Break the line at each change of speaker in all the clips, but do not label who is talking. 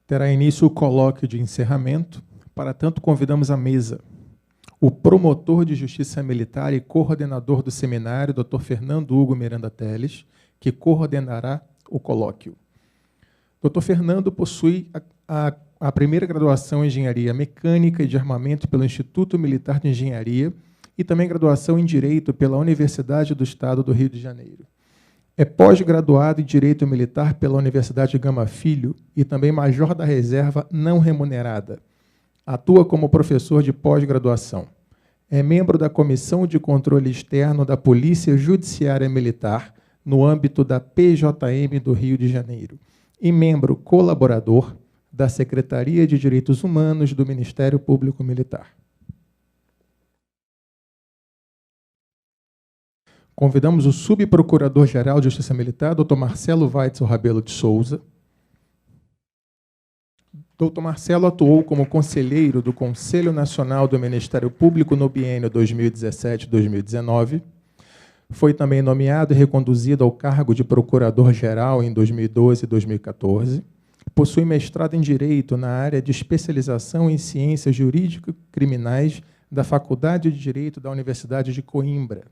Terá início o colóquio de encerramento. Para tanto, convidamos à mesa o promotor de Justiça Militar e coordenador do seminário, Dr. Fernando Hugo Miranda Teles, que coordenará o colóquio. Dr. Fernando possui a primeira graduação em Engenharia Mecânica e de Armamento pelo Instituto Militar de Engenharia e também graduação em Direito pela Universidade do Estado do Rio de Janeiro. É pós-graduado em Direito Militar pela Universidade Gama Filho e também major da reserva não remunerada. Atua como professor de pós-graduação. É membro da Comissão de Controle Externo da Polícia Judiciária Militar, no âmbito da PJM do Rio de Janeiro, e membro colaborador da Secretaria de Direitos Humanos do Ministério Público Militar. Convidamos o subprocurador-geral de Justiça Militar, Dr. Marcelo Weitzel Rabelo de Souza. Dr. Marcelo atuou como conselheiro do Conselho Nacional do Ministério Público no biênio 2017-2019. Foi também nomeado e reconduzido ao cargo de procurador-geral em 2012 e 2014. Possui mestrado em Direito na área de especialização em Ciências Jurídico-Criminais da Faculdade de Direito da Universidade de Coimbra.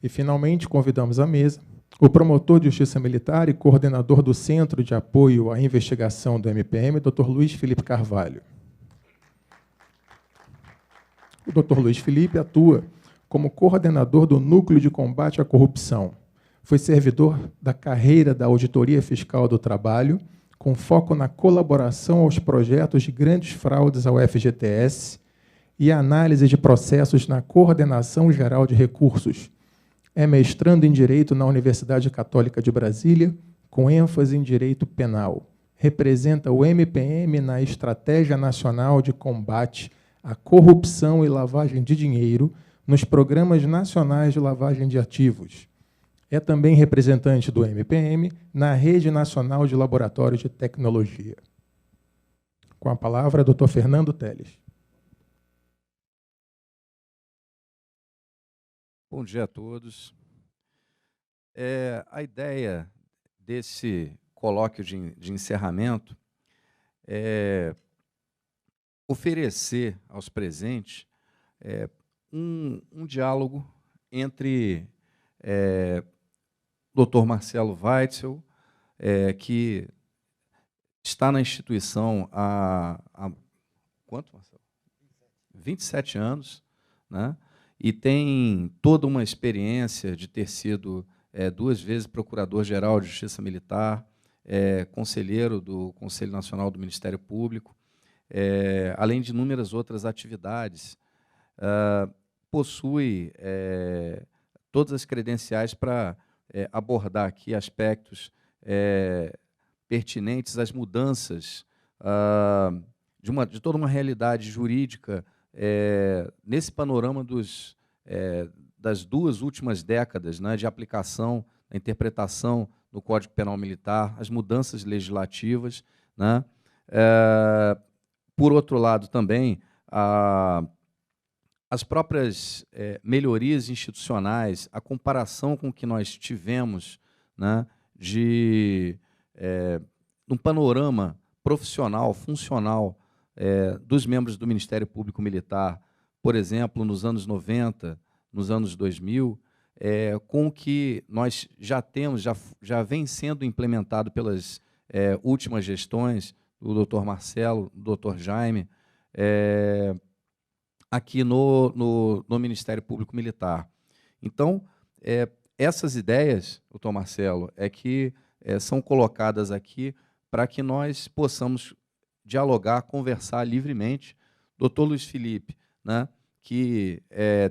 E, finalmente, convidamos à mesa o promotor de Justiça Militar e coordenador do Centro de Apoio à Investigação do MPM, Dr. Luiz Felipe Carvalho. O Dr. Luiz Felipe atua como coordenador do Núcleo de Combate à Corrupção. Foi servidor da carreira da Auditoria Fiscal do Trabalho, com foco na colaboração aos projetos de grandes fraudes ao FGTS e análise de processos na Coordenação Geral de Recursos. É mestrando em Direito na Universidade Católica de Brasília, com ênfase em Direito Penal. Representa o MPM na Estratégia Nacional de Combate à Corrupção e Lavagem de Dinheiro nos Programas Nacionais de Lavagem de Ativos. É também representante do MPM na Rede Nacional de Laboratórios de Tecnologia. Com a palavra, Dr. Fernando Teles.
Bom dia a todos. A ideia desse colóquio de encerramento é oferecer aos presentes um diálogo entre Dr. Marcelo Weitzel, que está na instituição há quanto, Marcelo? 27 anos, né? E tem toda uma experiência de ter sido 2 vezes Procurador-Geral de Justiça Militar, conselheiro do Conselho Nacional do Ministério Público, além de inúmeras outras atividades. Possui todas as credenciais para abordar aqui aspectos pertinentes às mudanças de toda uma realidade jurídica nesse panorama das 2 últimas décadas, né, de aplicação, da interpretação do Código Penal Militar, as mudanças legislativas, né, por outro lado também as próprias melhorias institucionais, a comparação com o que nós tivemos, né, de um panorama profissional, funcional, dos membros do Ministério Público Militar, por exemplo, nos anos 90, nos anos 2000, com o que nós já temos, já vem sendo implementado pelas últimas gestões do Dr. Marcelo, do Dr. Jaime, aqui no Ministério Público Militar. Então, essas ideias, doutor Marcelo, que são colocadas aqui para que nós possamos dialogar, conversar livremente. Doutor Luiz Felipe, né, que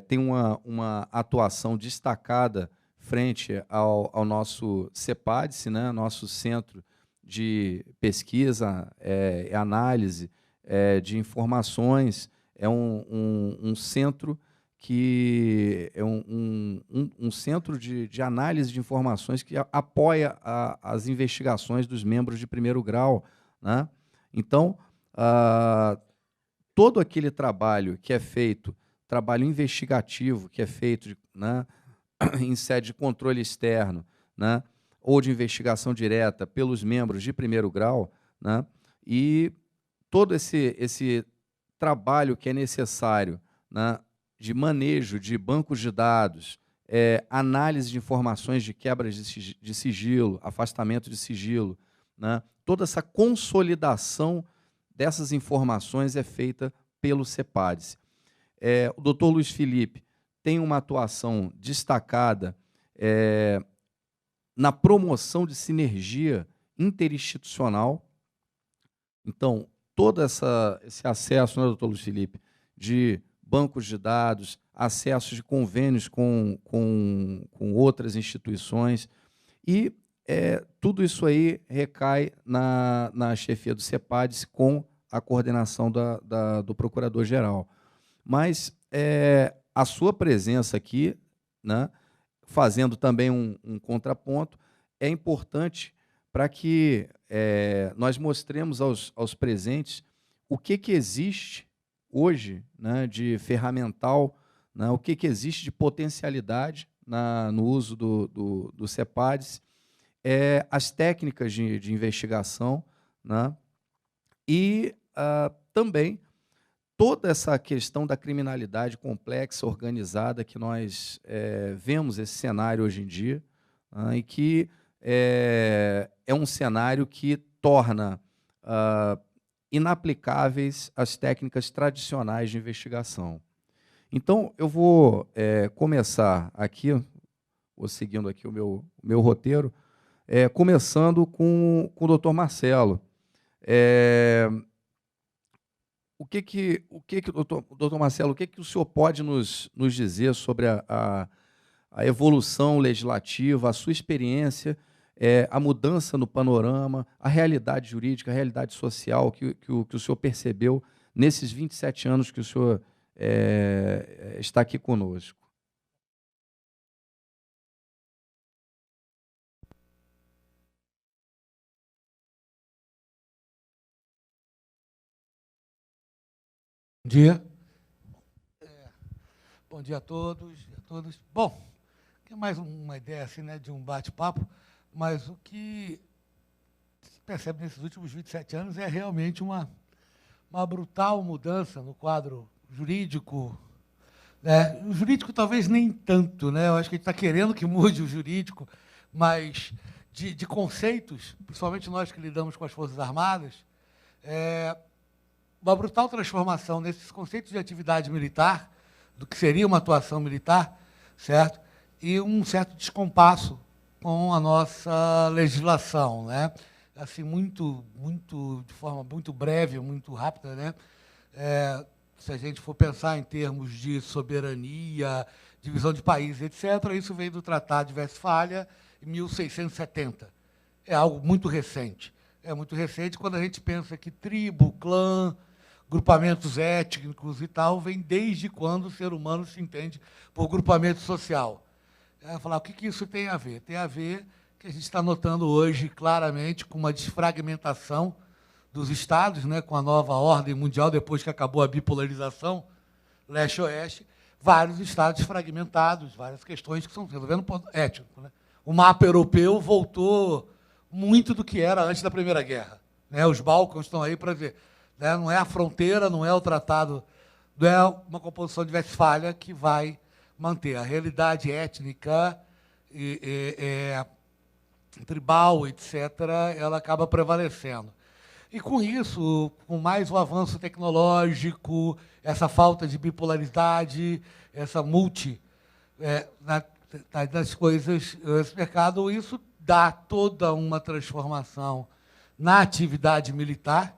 tem uma atuação destacada frente ao nosso CEPADCE, né, nosso Centro de Pesquisa e Análise de Informações, um centro que é um centro de análise de informações que apoia as investigações dos membros de primeiro grau, né? Então, todo aquele trabalho que é feito, trabalho investigativo que é feito, né, em sede de controle externo, né, ou de investigação direta pelos membros de primeiro grau, né? E todo esse trabalho que é necessário, né, de manejo de bancos de dados, análise de informações de quebras de sigilo, afastamento de sigilo, né, toda essa consolidação dessas informações é feita pelo CEPADS. O doutor Luiz Felipe tem uma atuação destacada na promoção de sinergia interinstitucional. Então, todo esse acesso, né, doutor Luiz Felipe, de bancos de dados, acesso de convênios com outras instituições, e tudo isso aí recai na chefia do CEPADS com a coordenação do Procurador-Geral. Mas a sua presença aqui, né, fazendo também um contraponto, é importante para que nós mostremos aos presentes o que existe hoje, né, de ferramental, né, o que existe de potencialidade no uso do CEPADS, as técnicas de investigação, né, e também toda essa questão da criminalidade complexa, organizada, que nós vemos esse cenário hoje em dia, né, e que é um cenário que torna inaplicáveis as técnicas tradicionais de investigação. Então, eu vou começar aqui, vou seguindo aqui o meu roteiro, começando com o doutor Marcelo. Doutor Marcelo, o que o senhor pode nos dizer sobre a evolução legislativa, a sua experiência, a mudança no panorama, a realidade jurídica, a realidade social que o senhor percebeu nesses 27 anos que o senhor está aqui conosco?
Bom dia. Bom dia a todos. Bom, é mais uma ideia assim, né, de um bate-papo, mas o que se percebe nesses últimos 27 anos é realmente uma brutal mudança no quadro jurídico. Né? O jurídico talvez nem tanto, né? Eu acho que a gente está querendo que mude o jurídico, mas de conceitos, principalmente nós que lidamos com as Forças Armadas, uma brutal transformação nesses conceitos de atividade militar, do que seria uma atuação militar, certo? E um certo descompasso com a nossa legislação, né? Assim, de forma muito breve, muito rápida, né? Se a gente for pensar em termos de soberania, divisão de países, etc., isso veio do Tratado de Westfália, em 1670. É algo muito recente. É muito recente quando a gente pensa que tribo, clã, grupamentos étnicos e tal, vem desde quando o ser humano se entende por grupamento social. Falar, o que isso tem a ver? Tem a ver que a gente está notando hoje claramente com uma desfragmentação dos Estados, né, com a nova ordem mundial, depois que acabou a bipolarização, leste-oeste, vários Estados fragmentados, várias questões que estão resolvendo por étnico. Né? O mapa europeu voltou muito do que era antes da Primeira Guerra. Né? Os Balcãs estão aí para ver. Né? Não é a fronteira, não é o tratado, não é uma composição de Westfália que vai manter. A realidade étnica, tribal, etc., ela acaba prevalecendo. E, com isso, com mais o avanço tecnológico, essa falta de bipolaridade, essa das coisas, esse mercado, isso dá toda uma transformação na atividade militar.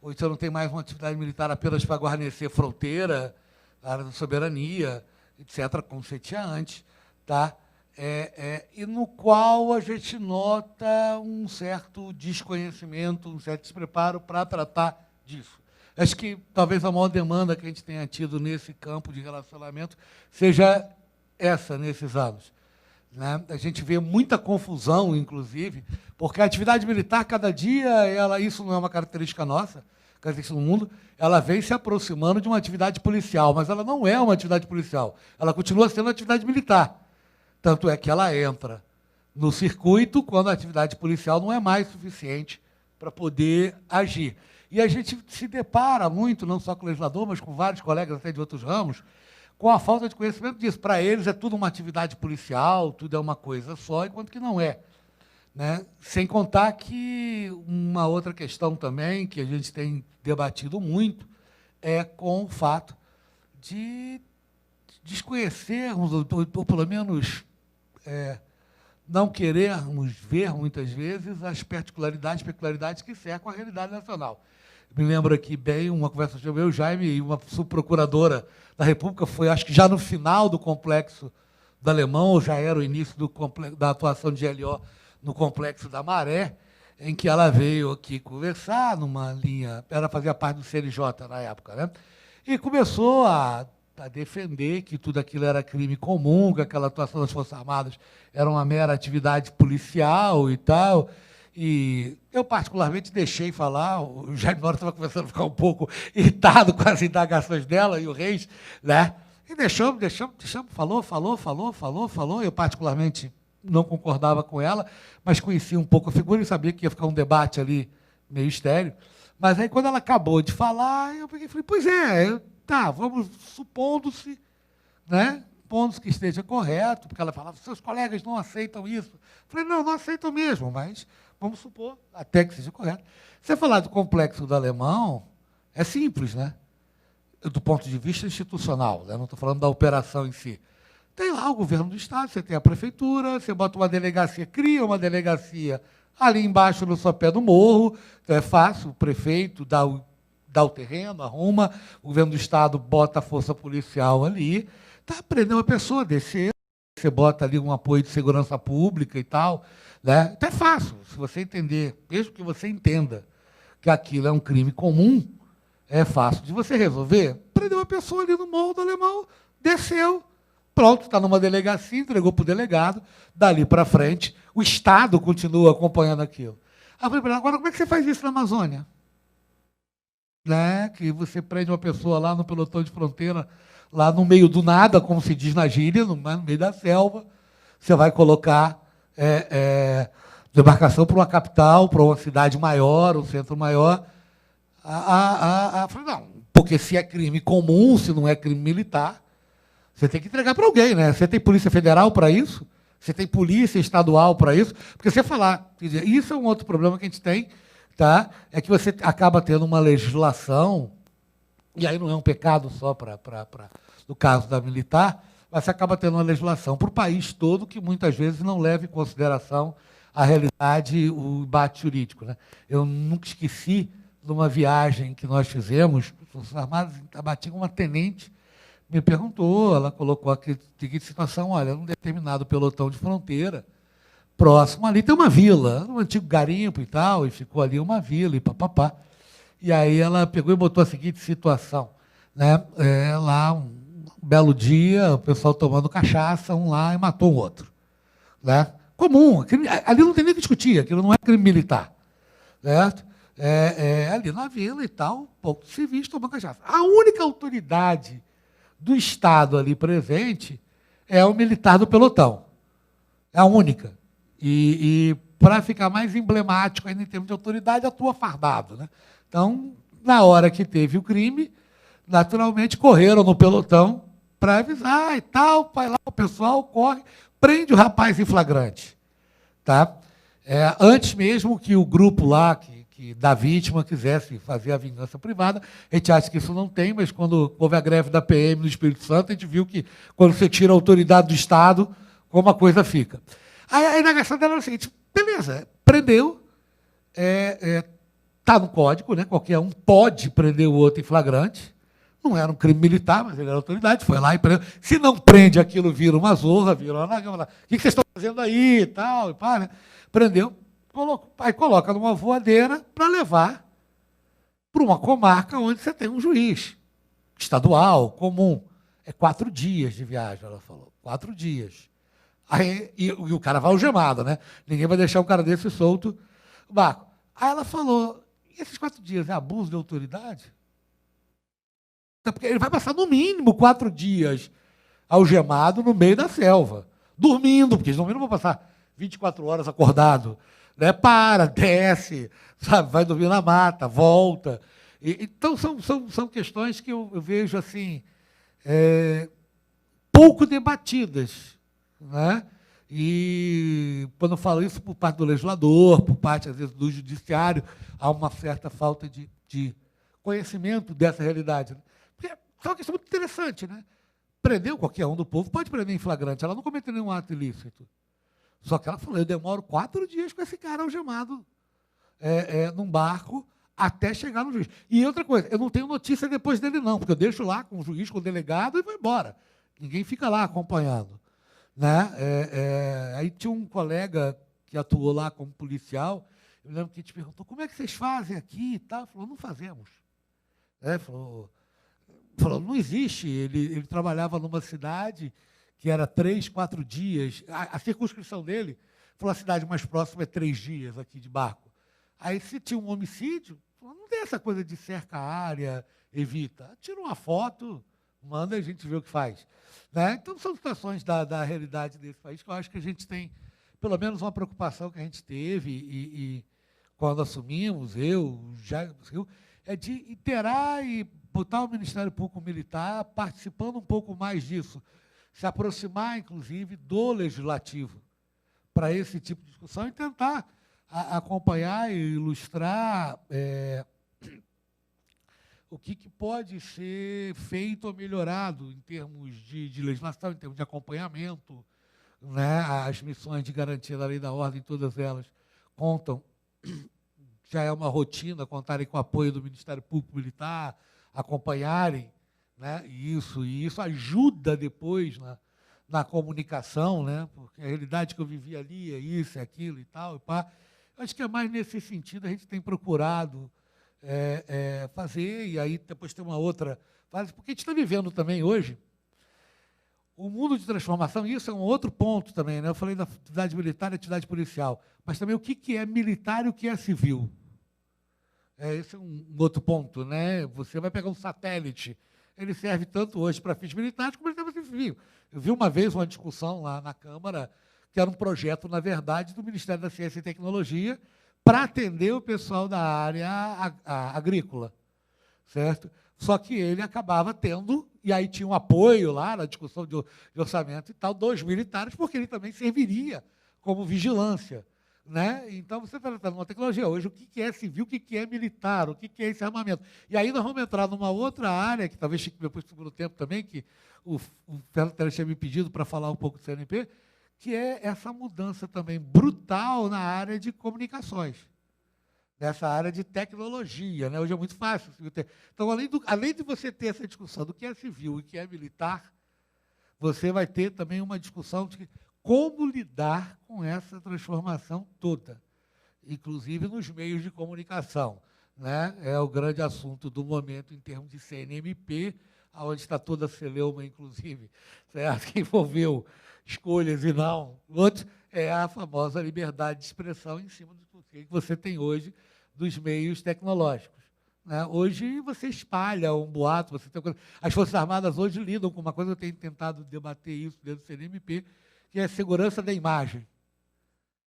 Hoje você não tem mais uma atividade militar apenas para guarnecer fronteira, área da soberania, etc., como você tinha antes, tá? E no qual a gente nota um certo desconhecimento, um certo despreparo para tratar disso. Acho que talvez a maior demanda que a gente tenha tido nesse campo de relacionamento seja essa, nesses anos. Né? A gente vê muita confusão, inclusive, porque a atividade militar, cada dia, isso não é uma característica nossa, característica do mundo, ela vem se aproximando de uma atividade policial, mas ela não é uma atividade policial, ela continua sendo uma atividade militar. Tanto é que ela entra no circuito quando a atividade policial não é mais suficiente para poder agir. E a gente se depara muito, não só com o legislador, mas com vários colegas até de outros ramos, com a falta de conhecimento disso. Para eles é tudo uma atividade policial, tudo é uma coisa só, enquanto que não é. Né? Sem contar que uma outra questão também, que a gente tem debatido muito, é com o fato de desconhecermos, ou pelo menos não querermos ver, muitas vezes, as peculiaridades que cercam a realidade nacional. Me lembro aqui bem uma conversa entre eu, Jaime, e uma subprocuradora da República, foi, acho que já no final do complexo do Alemão, ou já era o início da atuação de GLO no complexo da Maré, em que ela veio aqui conversar numa linha, ela fazia parte do CNJ na época, né? E começou a defender que tudo aquilo era crime comum, que aquela atuação das Forças Armadas era uma mera atividade policial e tal. E eu, particularmente, deixei falar, o Jaime Nora estava começando a ficar um pouco irritado com as indagações dela e o Reis, né? E deixamos, falou. Eu, particularmente, não concordava com ela, mas conhecia um pouco a figura e sabia que ia ficar um debate ali meio estéril. Mas aí, quando ela acabou de falar, eu peguei e falei, pois é, tá, vamos supondo-se, né? Supondo-se que esteja correto, porque ela falava, seus colegas não aceitam isso. Eu falei, não aceitam mesmo, mas vamos supor, até que seja correto. Você falar do complexo do Alemão é simples, né? Do ponto de vista institucional, né? Não estou falando da operação em si. Tem lá o governo do Estado, você tem a prefeitura, você bota uma delegacia, cria uma delegacia ali embaixo no sopé do morro, então é fácil, o prefeito dá o terreno, arruma, o governo do Estado bota a força policial ali, tá, prender uma pessoa, descer, você bota ali um apoio de segurança pública e tal, né? Então é fácil, se você entender, mesmo que você entenda que aquilo é um crime comum, é fácil de você resolver. Prendeu uma pessoa ali no Morro do Alemão, desceu, pronto, está numa delegacia, entregou para o delegado, dali para frente, o Estado continua acompanhando aquilo. Agora, como é que você faz isso na Amazônia? Né? Que você prende uma pessoa lá no pelotão de fronteira, lá no meio do nada, como se diz na gíria, no meio da selva, você vai colocar demarcação para uma capital, para uma cidade maior, um centro maior. Não, porque se é crime comum, se não é crime militar, você tem que entregar para alguém, né? Você tem Polícia Federal para isso? Você tem Polícia Estadual para isso? Porque você falar, quer dizer, isso é um outro problema que a gente tem, tá? É que você acaba tendo uma legislação, e aí não é um pecado só no caso da militar, mas você acaba tendo uma legislação para o país todo que muitas vezes não leva em consideração a realidade, o embate jurídico, né? Eu nunca esqueci de uma viagem que nós fizemos, os Forças Armadas, abatiam uma tenente, me perguntou, ela colocou a seguinte situação, olha, num determinado pelotão de fronteira, próximo ali tem uma vila, um antigo garimpo e tal, e ficou ali uma vila, e papapá. E aí ela pegou e botou a seguinte situação, né? Lá, um belo dia, o pessoal tomando cachaça, um lá e matou o outro. Né? Comum, ali não tem nem que discutir, aquilo não é crime militar. Certo? Ali na vila e tal, poucos civis tomando cachaça. A única autoridade do Estado ali presente é o militar do pelotão. É a única. E para ficar mais emblemático ainda em termos de autoridade, atua fardado. Né? Então, na hora que teve o crime, naturalmente correram no pelotão para avisar e tal, vai lá, o pessoal corre, prende o rapaz em flagrante. Tá? Antes mesmo que o grupo lá, que da vítima quisesse fazer a vingança privada, a gente acha que isso não tem, mas quando houve a greve da PM no Espírito Santo, a gente viu que quando você tira a autoridade do Estado, como a coisa fica. Aí a indagação dela era o seguinte, beleza, prendeu, está no código, né? Qualquer um pode prender o outro em flagrante, não era um crime militar, mas ele era autoridade, foi lá e prendeu. Se não prende, aquilo vira uma zorra, vira uma... O que vocês estão fazendo aí e tal, e pá, né? Prendeu, aí coloca numa voadeira para levar para uma comarca onde você tem um juiz estadual, comum. 4 dias de viagem, ela falou, 4 dias. Aí, e o cara vai algemado, né? Ninguém vai deixar um cara desse solto no barco. Aí ela falou, e esses 4 dias é abuso de autoridade? Porque ele vai passar no mínimo 4 dias algemado no meio da selva, dormindo, porque eles não vão passar 24 horas acordado. Né? Para, desce, sabe? Vai dormir na mata, volta. Então, são questões que eu vejo assim, pouco debatidas. Né? E quando eu falo isso por parte do legislador, por parte, às vezes, do judiciário, há uma certa falta de conhecimento dessa realidade. Porque é uma questão muito interessante, né? Prendeu qualquer um do povo, pode prender em flagrante, ela não cometeu nenhum ato ilícito. Só que ela falou, eu demoro 4 dias com esse cara algemado num barco até chegar no juiz. E outra coisa, eu não tenho notícia depois dele não, porque eu deixo lá com o juiz, com o delegado e vou embora. Ninguém fica lá acompanhando. Né? Aí tinha um colega que atuou lá como policial, eu lembro que a gente perguntou, como é que vocês fazem aqui e tal? Ele falou, não fazemos. Falou, não existe. Ele trabalhava numa cidade que era 3, 4 dias. A circunscrição dele, falou, a cidade mais próxima é 3 dias aqui de barco. Aí, se tinha um homicídio, falou, não tem essa coisa de cerca a área, evita. Tira uma foto, manda e a gente vê o que faz. Né? Então, são situações da realidade desse país que eu acho que a gente tem, pelo menos, uma preocupação que a gente teve e quando assumimos, é de interar e botar o Ministério Público Militar participando um pouco mais disso, se aproximar, inclusive, do Legislativo para esse tipo de discussão e tentar acompanhar e ilustrar o que pode ser feito ou melhorado em termos de legislação, em termos de acompanhamento. Né? As missões de garantia da lei e da ordem, todas elas contam, já é uma rotina, contarem com o apoio do Ministério Público Militar, acompanharem, né? E isso ajuda depois na comunicação, né? Porque a realidade que eu vivi ali é isso, é aquilo e tal. E pá. Eu acho que é mais nesse sentido, a gente tem procurado fazer, e aí depois tem uma outra fase, porque a gente está vivendo também hoje o mundo de transformação, e isso é um outro ponto também, né? Eu falei da atividade militar e atividade policial, mas também o que é militar e o que é civil. Esse é um outro ponto, né? Você vai pegar um satélite, ele serve tanto hoje para fins militares como ele serve para fins civis. Eu vi uma vez uma discussão lá na Câmara, que era um projeto, na verdade, do Ministério da Ciência e Tecnologia para atender o pessoal da área agrícola, certo? Só que ele acabava tendo, e aí tinha um apoio lá na discussão de orçamento e tal, dos militares, porque ele também serviria como vigilância. Né? Então, você está tratando uma tecnologia hoje, o que é civil, o que é militar, o que é esse armamento. E aí nós vamos entrar numa outra área, que talvez fique depois do segundo tempo também, que o Fernando Teles tinha me pedido para falar um pouco do CNP, que é essa mudança também brutal na área de comunicações, nessa área de tecnologia. Né? Hoje é muito fácil. Então, além de você ter essa discussão do que é civil e o que é militar, você vai ter também uma discussão de como lidar com essa transformação toda, inclusive nos meios de comunicação. Né? É o grande assunto do momento em termos de CNMP, onde está toda a celeuma, inclusive, certo? Que envolveu escolhas e não. Outro é a famosa liberdade de expressão em cima do que você tem hoje dos meios tecnológicos. Né? Hoje você espalha um boato, as Forças Armadas hoje lidam com uma coisa, eu tenho tentado debater isso dentro do CNMP, que é a segurança da imagem.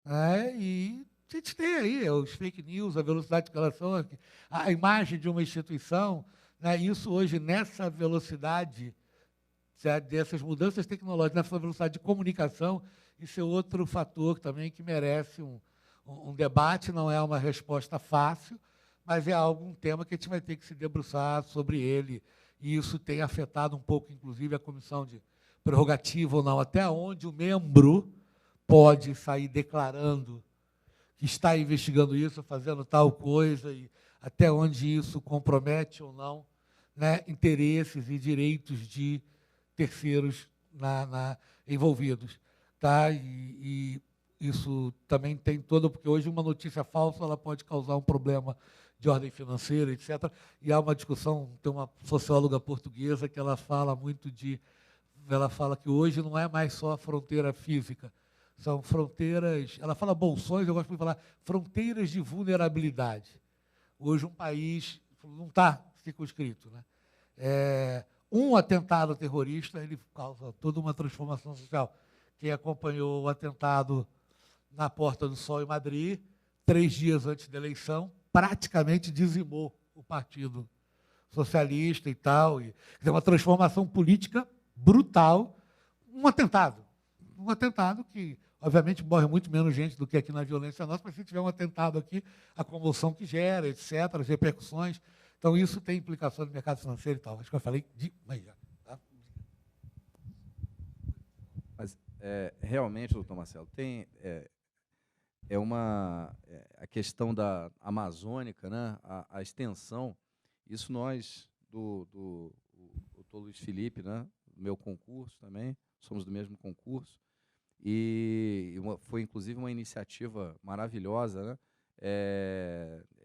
Né? E a gente tem aí os fake news, a velocidade de escalação, a imagem de uma instituição, né? Isso hoje, nessa velocidade, dessas mudanças tecnológicas, nessa velocidade de comunicação, isso é outro fator também que merece um debate, não é uma resposta fácil, mas é um tema que a gente vai ter que se debruçar sobre ele, e isso tem afetado um pouco, inclusive, a comissão de prerrogativa ou não, até onde o membro pode sair declarando que está investigando isso, fazendo tal coisa, e até onde isso compromete ou não, né, interesses e direitos de terceiros envolvidos. Tá? E isso também tem todo, porque hoje uma notícia falsa ela pode causar um problema de ordem financeira, etc. E há uma discussão, tem uma socióloga portuguesa que ela fala muito ela fala que hoje não é mais só a fronteira física, são fronteiras, ela fala bolsões, eu gosto de falar fronteiras de vulnerabilidade. Hoje um país não está circunscrito. Né? Um atentado terrorista, ele causa toda uma transformação social. Quem acompanhou o atentado na Porta do Sol em Madrid, 3 dias antes da eleição, praticamente dizimou o Partido Socialista e tal. E, quer dizer, uma transformação política brutal, um atentado. Um atentado que, obviamente, morre muito menos gente do que aqui na violência nossa, mas se tiver um atentado aqui, a comoção que gera, etc., as repercussões. Então, isso tem implicações no mercado financeiro e tal. Acho que eu falei demais já. Tá?
Mas, realmente, doutor Marcelo, tem a questão da amazônica, né, a extensão, isso nós, do doutor Luiz Felipe, né, do meu concurso também, somos do mesmo concurso, e foi, inclusive, uma iniciativa maravilhosa, né,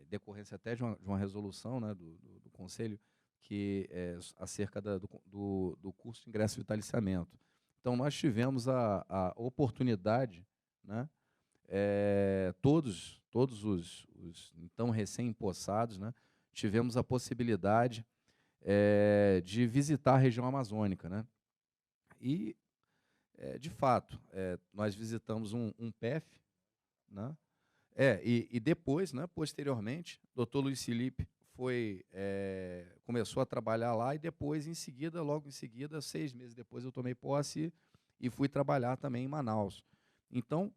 decorrência até de uma resolução, né, do Conselho, que é acerca do curso de ingresso e vitaliciamento. Então, nós tivemos a oportunidade, né, todos os então recém-empossados, né, tivemos a possibilidade de visitar a região amazônica, né? E, de fato, nós visitamos um PEF, né? E depois, né, posteriormente, o doutor Luiz Felipe começou a trabalhar lá e depois, logo em seguida, 6 meses depois, eu tomei posse e fui trabalhar também em Manaus. Então,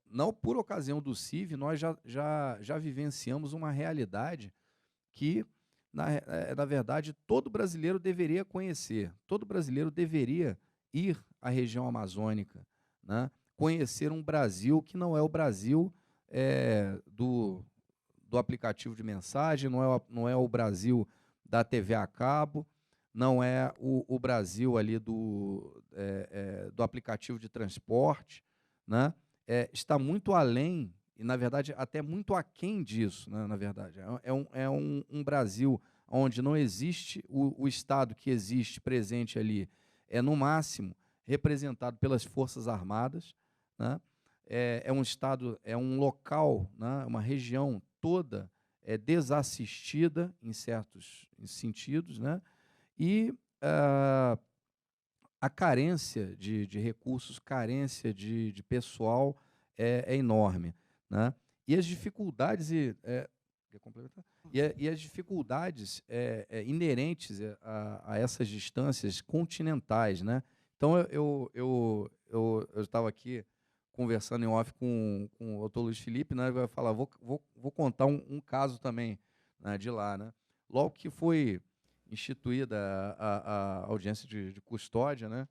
não por ocasião do CIV, nós já vivenciamos uma realidade que, na verdade, todo brasileiro deveria conhecer, todo brasileiro deveria ir à região amazônica, né? Conhecer um Brasil que não é o Brasil do aplicativo de mensagem, não é o Brasil da TV a cabo, não é o Brasil ali do aplicativo de transporte, né? Está muito além, e, na verdade, até muito aquém disso, né, na verdade. É um Brasil onde não existe o Estado que existe presente ali, no máximo, representado pelas Forças Armadas, né? É um Estado, é um local, né, uma região toda desassistida em certos sentidos, né? E a carência de recursos, carência de pessoal é enorme, né? E as dificuldades quer complementar? E as dificuldades inerentes a essas distâncias continentais, né? Então eu estava aqui conversando em off com o doutor Luiz Felipe, né? Ele vai falar, vou contar um caso também, né, de lá, né? Logo que foi instituída a audiência de custódia, né?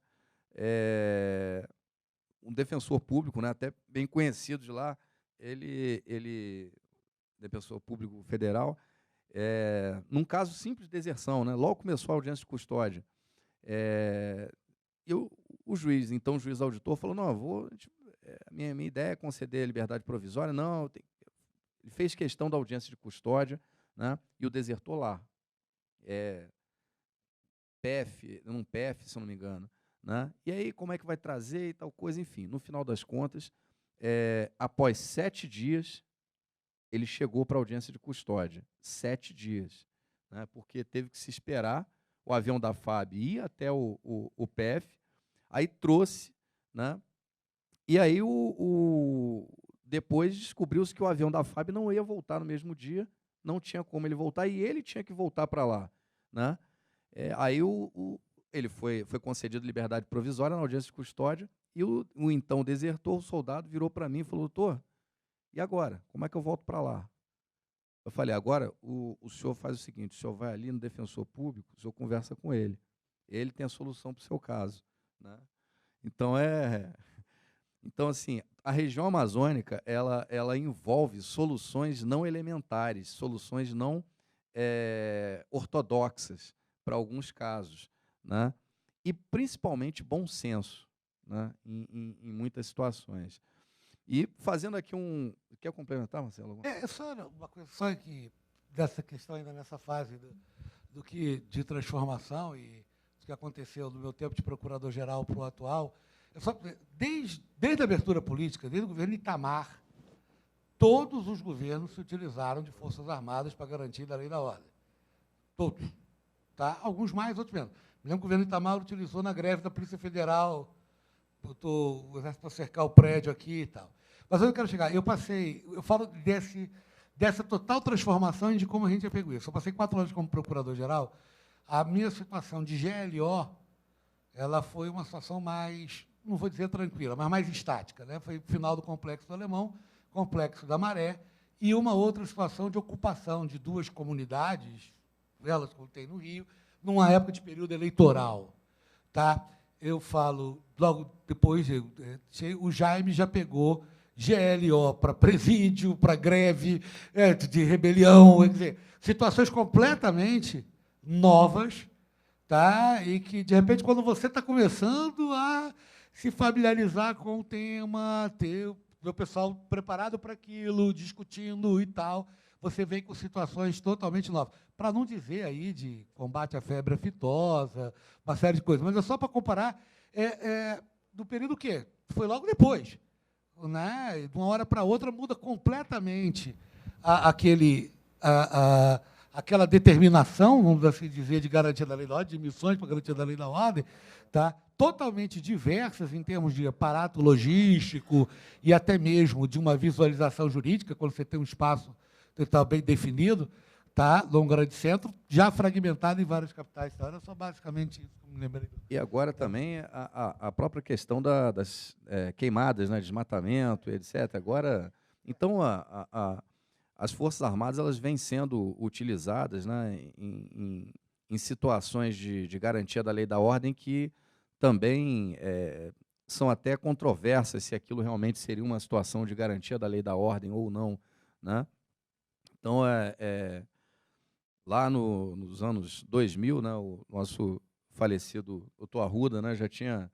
Um defensor público, né, até bem conhecido de lá, ele defensor público federal, num caso simples de deserção, né? Logo começou a audiência de custódia. E o juiz, então o juiz auditor, falou, não, a minha ideia é conceder a liberdade provisória, não, ele fez questão da audiência de custódia, né, e o desertor lá. Um PF, se eu não me engano, né? E aí, como é que vai trazer e tal coisa, enfim. No final das contas, após 7 dias, ele chegou para a audiência de custódia. 7 dias. Né? Porque teve que se esperar o avião da FAB ir até o PF, aí trouxe, né? E aí, depois descobriu-se que o avião da FAB não ia voltar no mesmo dia, não tinha como ele voltar, e ele tinha que voltar para lá, né? Aí ele foi concedido liberdade provisória na audiência de custódia, e o então desertor, o soldado, virou para mim e falou, doutor, e agora? Como é que eu volto para lá? Eu falei, agora o senhor faz o seguinte, o senhor vai ali no defensor público, o senhor conversa com ele tem a solução para o seu caso, né? Então, assim, a região amazônica, ela envolve soluções não elementares, soluções não ortodoxas, para alguns casos, né? E principalmente bom senso, né? Em muitas situações. E fazendo aqui Quer complementar, Marcelo?
Só uma coisa, só que dessa questão ainda nessa fase de transformação e do que aconteceu do meu tempo de procurador-geral para o atual, desde a abertura política, desde o governo Itamar, todos os governos se utilizaram de Forças Armadas para garantir a lei e da ordem. Todos. Tá? Alguns mais, outros menos. Me lembro que o governo Itamar utilizou na greve da Polícia Federal o exército para cercar o prédio aqui e tal. Mas onde eu quero chegar? Eu falo dessa total transformação e de como a gente já pegou isso. Eu passei 4 anos como procurador-geral. A minha situação de GLO, ela foi uma situação mais, não vou dizer tranquila, mas mais estática, né? Foi o final do Complexo do Alemão, Complexo da Maré, e uma outra situação de ocupação de 2 comunidades, elas como tem no Rio, numa época de período eleitoral. Tá? Eu falo, logo depois, o Jaime já pegou GLO para presídio, para greve, de rebelião, quer dizer, situações completamente novas, tá? E que, de repente, quando você está começando a se familiarizar com o tema, ter o meu pessoal preparado para aquilo, discutindo e tal, você vem com situações totalmente novas. Para não dizer aí de combate à febre aftosa, uma série de coisas, mas é só para comparar do período que foi logo depois. Né? De uma hora para outra muda completamente aquela determinação, vamos assim dizer, de garantia da lei da ordem, de missões para garantia da lei da ordem, tá? Totalmente diversas em termos de aparato logístico e até mesmo de uma visualização jurídica, quando você tem um espaço que está bem definido, tá? Num grande centro, já fragmentado em várias capitais. Então, era só basicamente isso que eu me lembrei.
E agora também a própria questão das queimadas, né, desmatamento, etc. Agora, então, as Forças Armadas elas vêm sendo utilizadas, né, em situações de garantia da lei da ordem que também são até controversas se aquilo realmente seria uma situação de garantia da lei da ordem ou não, né? Então, lá nos anos 2000, né, o nosso falecido Dr. Arruda, né, já tinha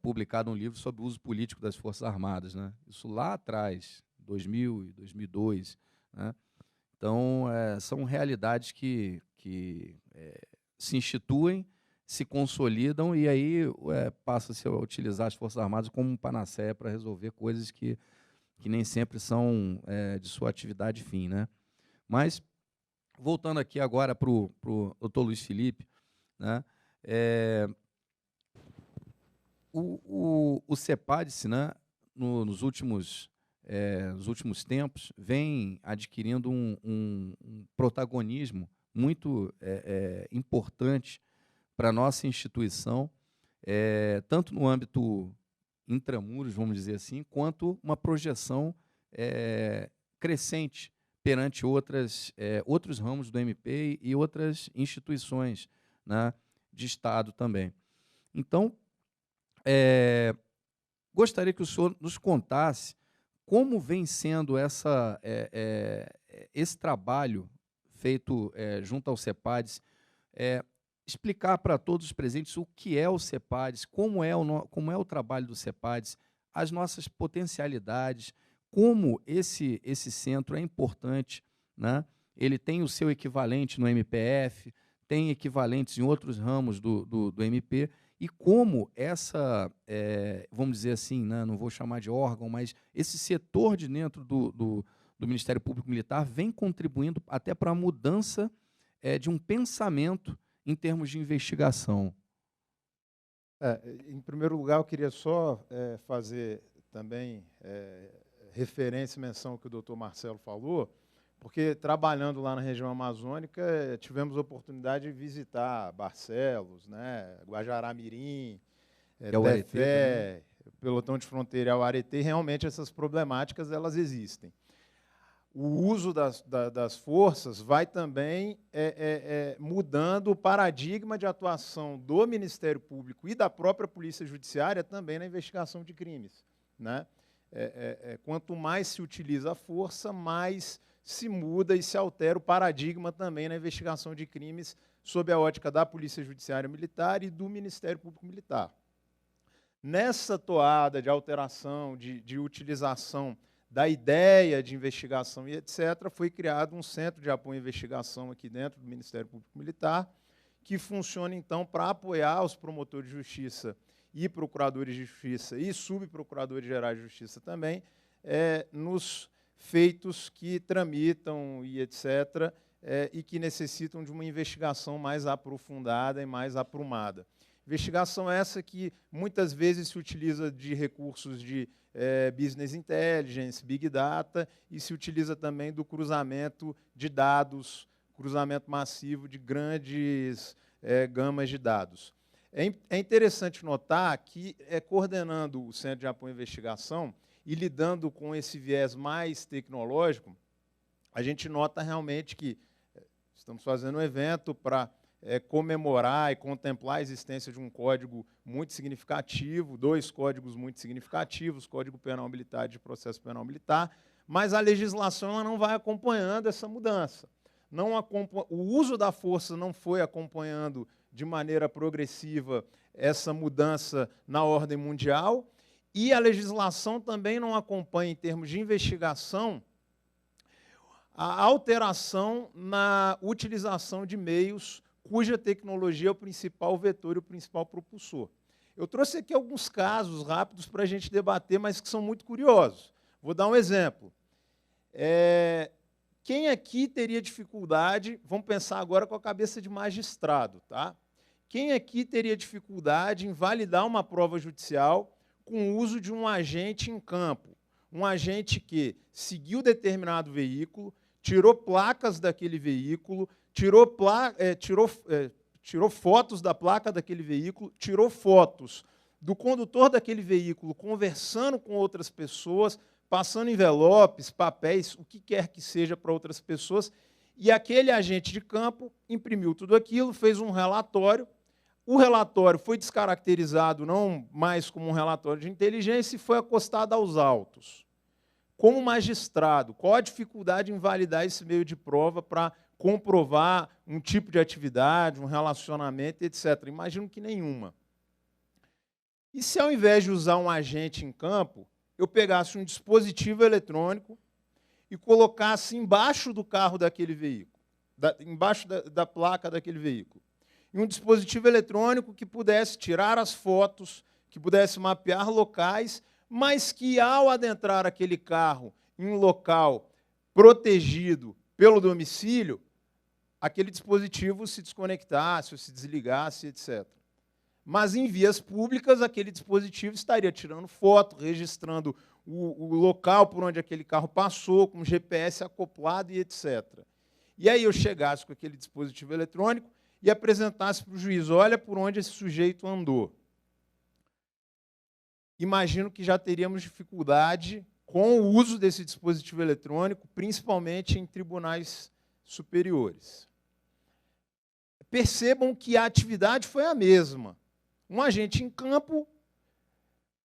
publicado um livro sobre o uso político das Forças Armadas, né? Isso lá atrás, 2000 e 2002. Né? Então, são realidades que se instituem, se consolidam e aí passa-se a utilizar as Forças Armadas como um panaceia para resolver coisas que nem sempre são de sua atividade fim. Né? Mas, voltando aqui agora para o doutor Luiz Felipe, né? O CEPADS, né, nos últimos tempos, vem adquirindo um protagonismo muito importante para a nossa instituição, tanto no âmbito intramuros, vamos dizer assim, quanto uma projeção crescente perante outros ramos do MP e outras instituições, né, de Estado também. Então, gostaria que o senhor nos contasse como vem sendo esse trabalho feito junto ao CEPADS, explicar para todos os presentes o que é o CEPADS, como é o trabalho do CEPADS, as nossas potencialidades, como esse centro é importante, né? Ele tem o seu equivalente no MPF, tem equivalentes em outros ramos do MP, e como vamos dizer assim, né, não vou chamar de órgão, mas esse setor de dentro do Ministério Público Militar vem contribuindo até para a mudança de um pensamento em termos de investigação.
Em primeiro lugar, eu queria só fazer também referência e menção ao que o doutor Marcelo falou, porque trabalhando lá na região amazônica, tivemos a oportunidade de visitar Barcelos, né, Guajará-Mirim, Tefé, Pelotão de Fronteira e Auareté, e realmente essas problemáticas elas existem. O uso das forças vai também mudando o paradigma de atuação do Ministério Público e da própria Polícia Judiciária também na investigação de crimes. Né? Quanto mais se utiliza a força, mais se muda e se altera o paradigma também na investigação de crimes sob a ótica da Polícia Judiciária Militar e do Ministério Público Militar. Nessa toada de alteração, de utilização da ideia de investigação e etc., foi criado um centro de apoio à investigação aqui dentro do Ministério Público Militar, que funciona, então, para apoiar os promotores de justiça e procuradores de justiça e subprocuradores gerais de justiça também, nos feitos que tramitam e etc., e que necessitam de uma investigação mais aprofundada e mais aprumada. Investigação essa que muitas vezes se utiliza de recursos de business intelligence, big data, e se utiliza também do cruzamento de dados, cruzamento massivo de grandes gamas de dados. É interessante notar que, coordenando o Centro de Apoio à Investigação e lidando com esse viés mais tecnológico, a gente nota realmente que estamos fazendo um evento para comemorar e contemplar a existência de um código muito significativo, 2 códigos muito significativos, Código Penal Militar e de Processo Penal Militar, mas a legislação ela não vai acompanhando essa mudança. O uso da força não foi acompanhando de maneira progressiva essa mudança na ordem mundial, e a legislação também não acompanha, em termos de investigação, a alteração na utilização de meios cuja tecnologia é o principal vetor e o principal propulsor. Eu trouxe aqui alguns casos rápidos para a gente debater, mas que são muito curiosos. Vou dar um exemplo. Quem aqui teria dificuldade, vamos pensar agora com a cabeça de magistrado, tá? Quem aqui teria dificuldade em validar uma prova judicial com o uso de um agente em campo? Um agente que seguiu determinado veículo, tirou placas daquele veículo, tirou fotos da placa daquele veículo, tirou fotos do condutor daquele veículo conversando com outras pessoas, passando envelopes, papéis, o que quer que seja para outras pessoas, e aquele agente de campo imprimiu tudo aquilo, fez um relatório. O relatório foi descaracterizado não mais como um relatório de inteligência e foi acostado aos autos. Como magistrado, qual a dificuldade em validar esse meio de prova para comprovar um tipo de atividade, um relacionamento, etc.? Imagino que nenhuma. E se, ao invés de usar um agente em campo, eu pegasse um dispositivo eletrônico e colocasse embaixo do carro daquele veículo, embaixo da placa daquele veículo, e um dispositivo eletrônico que pudesse tirar as fotos, que pudesse mapear locais, mas que, ao adentrar aquele carro em um local protegido pelo domicílio, aquele dispositivo se desconectasse ou se desligasse, etc. Mas, em vias públicas, aquele dispositivo estaria tirando foto, registrando o local por onde aquele carro passou, com GPS acoplado e etc. E aí eu chegasse com aquele dispositivo eletrônico e apresentasse para o juiz: olha por onde esse sujeito andou. Imagino que já teríamos dificuldade com o uso desse dispositivo eletrônico, principalmente em tribunais superiores. Percebam que a atividade foi a mesma. Um agente em campo,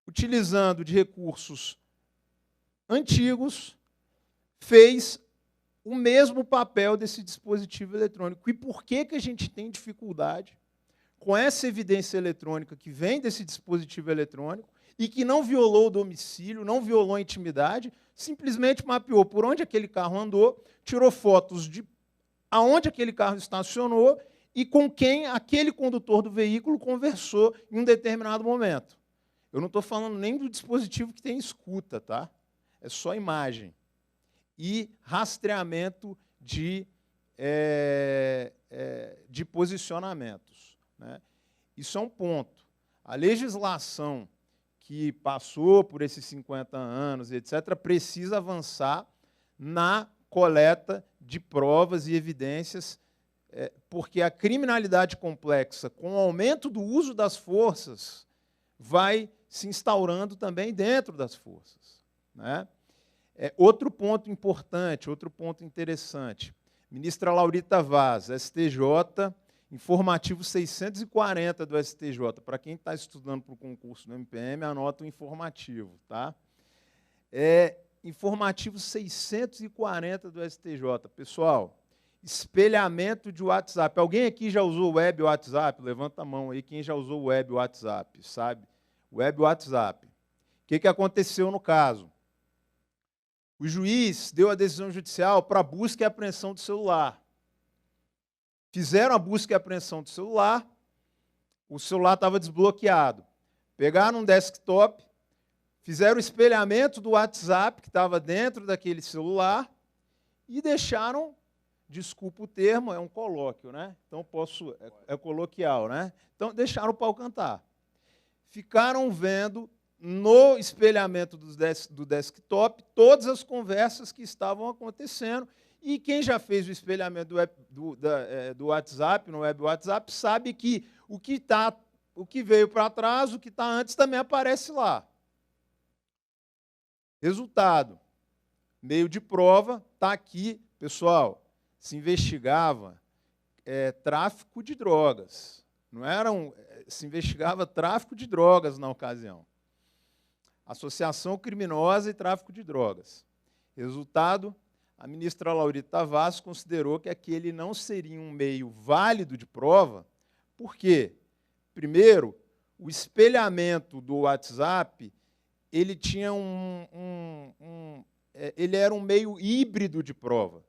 utilizando de recursos antigos, fez o mesmo papel desse dispositivo eletrônico. E por que a gente tem dificuldade com essa evidência eletrônica que vem desse dispositivo eletrônico e que não violou o domicílio, não violou a intimidade, simplesmente mapeou por onde aquele carro andou, tirou fotos de aonde aquele carro estacionou e com quem aquele condutor do veículo conversou em um determinado momento? Eu não estou falando nem do dispositivo que tem escuta, tá? É só imagem. E rastreamento de posicionamentos, né? Isso é um ponto. A legislação que passou por esses 50 anos, etc., precisa avançar na coleta de provas e evidências, porque a criminalidade complexa, com o aumento do uso das forças, vai se instaurando também dentro das forças, né? Outro ponto importante, outro ponto interessante. Ministra Laurita Vaz, STJ, informativo 640 do STJ. Para quem está estudando para o concurso do MPM, anota o informativo, tá? Informativo 640 do STJ. Pessoal, espelhamento de WhatsApp. Alguém aqui já usou web WhatsApp? Levanta a mão aí quem já usou web WhatsApp, sabe? Web WhatsApp. O que aconteceu no caso? O juiz deu a decisão judicial para busca e apreensão do celular. Fizeram a busca e apreensão do celular, o celular estava desbloqueado. Pegaram um desktop, fizeram o espelhamento do WhatsApp que estava dentro daquele celular e deixaram desculpa o termo, é um colóquio, né? Então posso, é coloquial, né? Então deixaram o pau cantar. Ficaram vendo no espelhamento do desktop todas as conversas que estavam acontecendo. E quem já fez o espelhamento do WhatsApp, no web WhatsApp, sabe que o que veio para trás, o que está antes, também aparece lá. Resultado. Meio de prova está aqui, pessoal. Se investigava tráfico de drogas. Não se investigava tráfico de drogas na ocasião. Associação criminosa e tráfico de drogas. Resultado, a ministra Laurita Tavares considerou que aquele não seria um meio válido de prova, porque, primeiro, o espelhamento do WhatsApp, ele tinha ele era um meio híbrido de prova.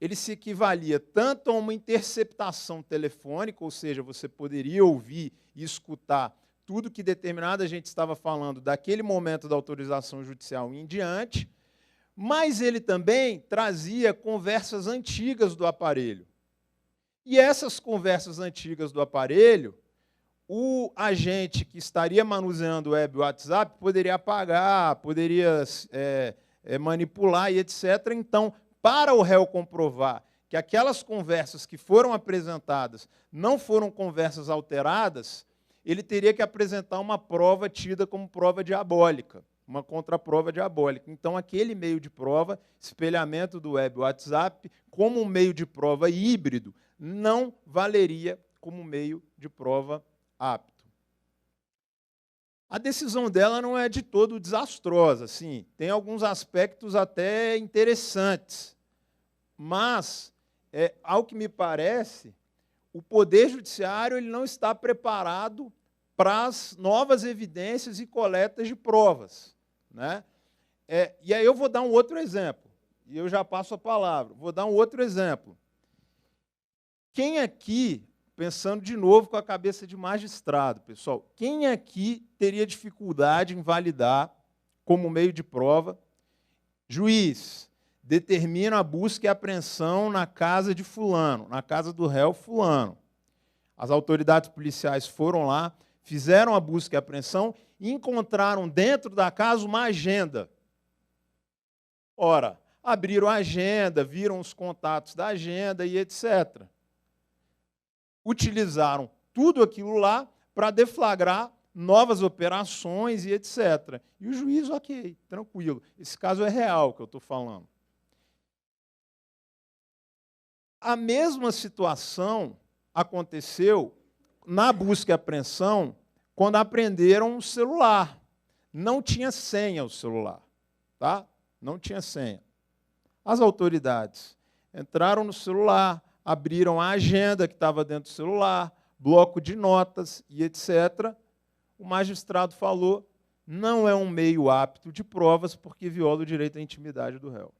Ele se equivalia tanto a uma interceptação telefônica, ou seja, você poderia ouvir e escutar tudo que determinada gente estava falando daquele momento da autorização judicial em diante, mas ele também trazia conversas antigas do aparelho. E essas conversas antigas do aparelho, o agente que estaria manuseando o web WhatsApp poderia apagar, poderia manipular e etc. Então, para o réu comprovar que aquelas conversas que foram apresentadas não foram conversas alteradas, ele teria que apresentar uma prova tida como prova diabólica, uma contraprova diabólica. Então, aquele meio de prova, espelhamento do web WhatsApp, como um meio de prova híbrido, não valeria como meio de prova apto. A decisão dela não é de todo desastrosa, sim, tem alguns aspectos até interessantes, mas, ao que me parece, o Poder Judiciário ele não está preparado para as novas evidências e coletas de provas, né? E aí eu vou dar um outro exemplo, e eu já passo a palavra. Vou dar um outro exemplo. Quem aqui, pensando de novo com a cabeça de magistrado, pessoal, quem aqui teria dificuldade em validar como meio de prova? Juiz, determina a busca e apreensão na casa de fulano, na casa do réu fulano. As autoridades policiais foram lá, fizeram a busca e apreensão e encontraram dentro da casa uma agenda. Ora, abriram a agenda, viram os contatos da agenda e etc. Utilizaram tudo aquilo lá para deflagrar novas operações e etc. E o juiz, ok, tranquilo. Esse caso é real que eu estou falando. A mesma situação aconteceu na busca e apreensão quando apreenderam o celular. Não tinha senha o celular, tá? Não tinha senha. As autoridades entraram no celular, abriram a agenda que estava dentro do celular, bloco de notas e etc. O magistrado falou, não é um meio apto de provas porque viola o direito à intimidade do réu.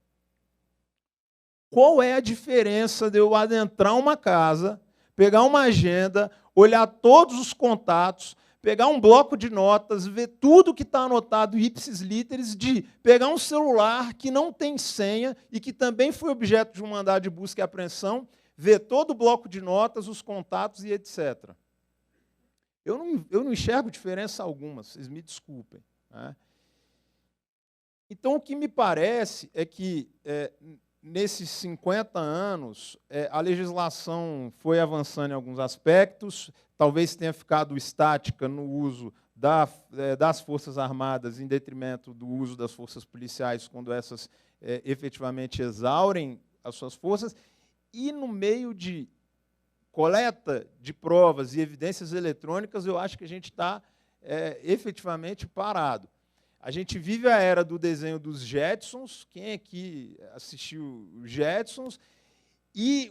Qual é a diferença de eu adentrar uma casa, pegar uma agenda, olhar todos os contatos, pegar um bloco de notas, ver tudo que está anotado ipsis literis, de pegar um celular que não tem senha e que também foi objeto de um mandado de busca e apreensão, ver todo o bloco de notas, os contatos e etc. Eu não enxergo diferença alguma, vocês me desculpem, né? Então, o que me parece é que, nesses 50 anos, a legislação foi avançando em alguns aspectos, talvez tenha ficado estática no uso das Forças Armadas em detrimento do uso das forças policiais, quando essas efetivamente exaurem as suas forças, e no meio de coleta de provas e evidências eletrônicas, eu acho que a gente está efetivamente parado. A gente vive a era do desenho dos Jetsons, quem aqui assistiu os Jetsons, e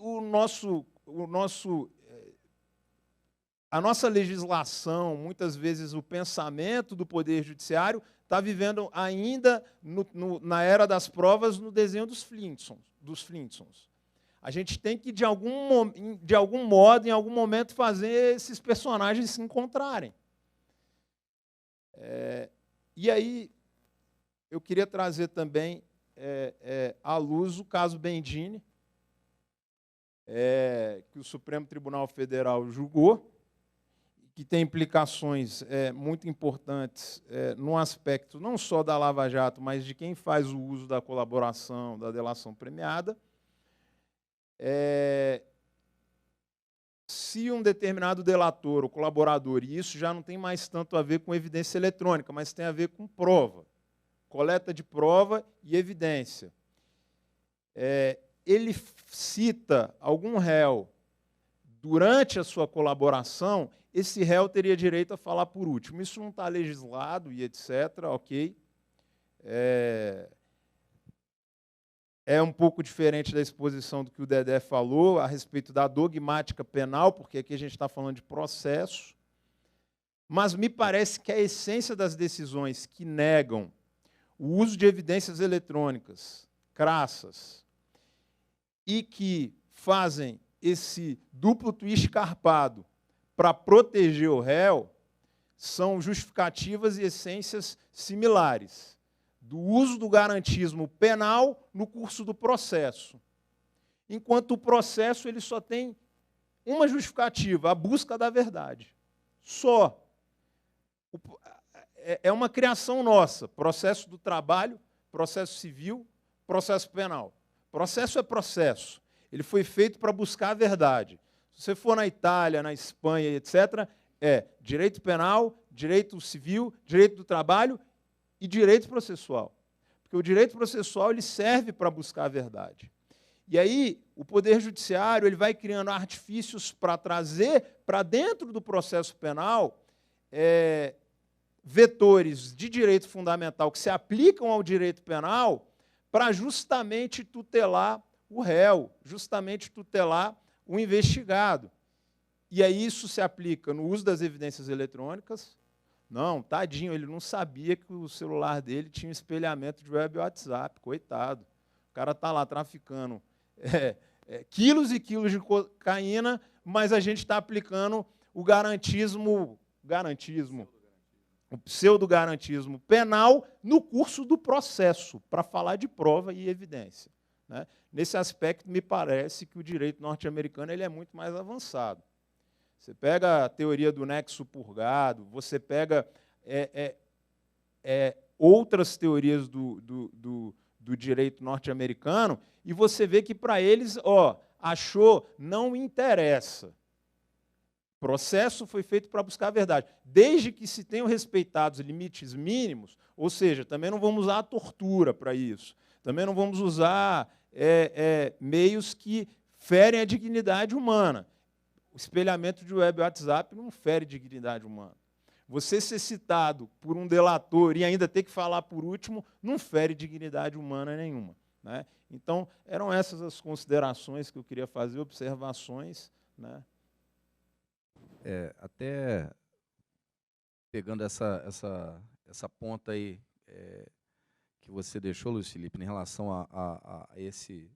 a nossa legislação, muitas vezes o pensamento do Poder Judiciário, está vivendo ainda na era das provas no desenho dos Flintstones. A gente tem que, de algum modo, em algum momento, fazer esses personagens se encontrarem. E aí, eu queria trazer também à luz o caso Bendini, que o Supremo Tribunal Federal julgou, que tem implicações muito importantes no aspecto não só da Lava Jato, mas de quem faz o uso da colaboração, da delação premiada. Se um determinado delator ou colaborador, e isso já não tem mais tanto a ver com evidência eletrônica, mas tem a ver com prova, coleta de prova e evidência, ele cita algum réu durante a sua colaboração, esse réu teria direito a falar por último. Isso não está legislado e etc., ok? É um pouco diferente da exposição do que o Dedé falou a respeito da dogmática penal, porque aqui a gente está falando de processo, mas me parece que a essência das decisões que negam o uso de evidências eletrônicas crassas e que fazem esse duplo twist carpado para proteger o réu são justificativas e essências similares do uso do garantismo penal no curso do processo. Enquanto o processo ele só tem uma justificativa, a busca da verdade. Só. É uma criação nossa, processo do trabalho, processo civil, processo penal. Processo é processo. Ele foi feito para buscar a verdade. Se você for na Itália, na Espanha, etc., direito penal, direito civil, direito do trabalho e direito processual. Porque o direito processual ele serve para buscar a verdade. E aí, o Poder Judiciário ele vai criando artifícios para trazer para dentro do processo penal vetores de direito fundamental que se aplicam ao direito penal para justamente tutelar o réu, justamente tutelar o investigado. E aí isso se aplica no uso das evidências eletrônicas. Não, tadinho, ele não sabia que o celular dele tinha um espelhamento de web WhatsApp, coitado. O cara está lá traficando quilos e quilos de cocaína, mas a gente está aplicando o o pseudo-garantismo penal no curso do processo, para falar de prova e evidência. Né? Nesse aspecto, me parece que o direito norte-americano ele é muito mais avançado. Você pega a teoria do nexo purgado, você pega outras teorias do direito norte-americano, e você vê que, para eles, achou, não interessa. O processo foi feito para buscar a verdade. Desde que se tenham respeitado os limites mínimos, ou seja, também não vamos usar a tortura para isso, também não vamos usar meios que ferem a dignidade humana. O espelhamento de web WhatsApp não fere dignidade humana. Você ser citado por um delator e ainda ter que falar por último, não fere dignidade humana nenhuma. Né? Então, eram essas as considerações que eu queria fazer, observações. Né?
Até pegando essa ponta aí que você deixou, Luiz Felipe, em relação a esse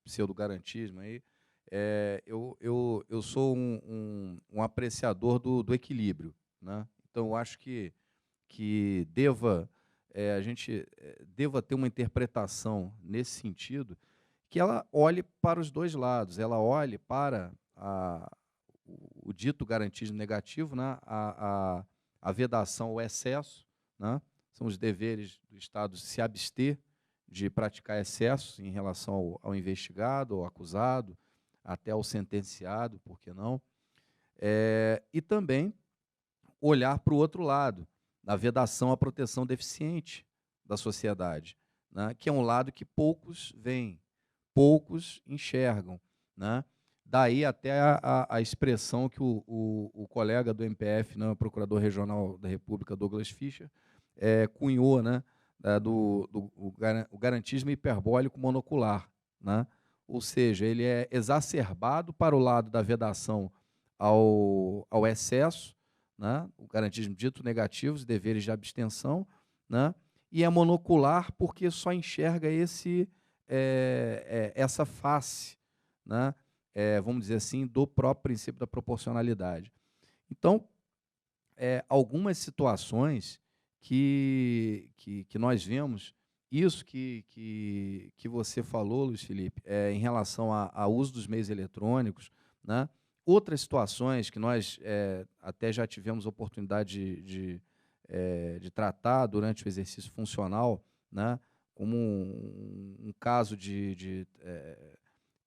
pseudo-garantismo aí, eu sou um apreciador do equilíbrio. Né? Então, eu acho que a gente deva ter uma interpretação nesse sentido, que ela olhe para os dois lados, ela olhe para o dito garantismo negativo, né? a vedação ao excesso, né? São os deveres do Estado se abster de praticar excessos em relação ao investigado, ao acusado, até ao sentenciado, por que não? E também olhar para o outro lado, na vedação à proteção deficiente da sociedade, né? Que é um lado que poucos veem, poucos enxergam. Né? Daí até a expressão que o colega do MPF, né, o Procurador Regional da República, Douglas Fischer, cunhou, né, o garantismo hiperbólico monocular. Né? Ou seja, ele é exacerbado para o lado da vedação ao excesso, né? O garantismo dito negativo, os deveres de abstenção, né? E é monocular porque só enxerga essa face, né? Vamos dizer assim, do próprio princípio da proporcionalidade. Então, algumas situações que nós vemos isso que você falou, Luiz Felipe, em relação ao uso dos meios eletrônicos, né? Outras situações que nós até já tivemos oportunidade de tratar durante o exercício funcional, né? Como um caso de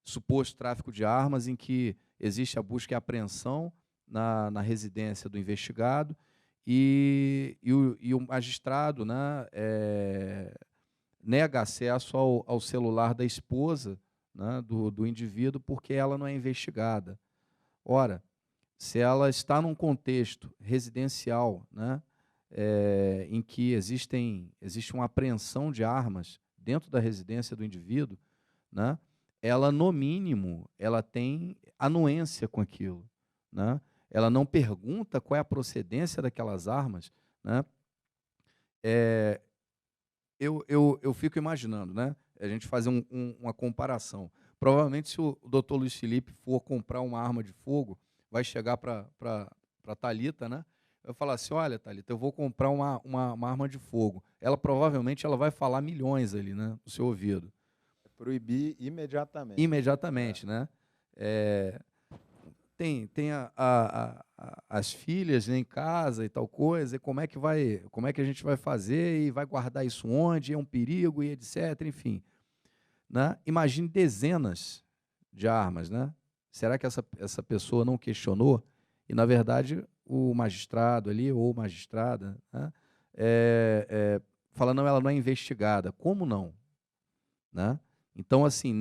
suposto tráfico de armas, em que existe a busca e apreensão na residência do investigado, e o magistrado, né, nega acesso ao celular da esposa, né, do indivíduo, porque ela não é investigada. Ora, se ela está num contexto residencial, né, em que existe uma apreensão de armas dentro da residência do indivíduo, né, ela, no mínimo, ela tem anuência com aquilo, né? Ela não pergunta qual é a procedência daquelas armas, né? Eu fico imaginando, né? A gente fazer uma comparação. Provavelmente, se o doutor Luiz Felipe for comprar uma arma de fogo, vai chegar para a Thalita, né? Vai falar assim: olha, Thalita, eu vou comprar uma arma de fogo. Ela provavelmente vai falar milhões ali, né, no seu ouvido.
Proibir imediatamente.
Imediatamente, né? Tem as filhas, né, em casa e tal coisa, e como é que a gente vai fazer e vai guardar isso onde, é um perigo e etc, enfim. Né? Imagine dezenas de armas, né? Será que essa pessoa não questionou? E, na verdade, o magistrado ali, ou magistrada, né, fala, não, ela não é investigada. Como não? Né? Então, assim,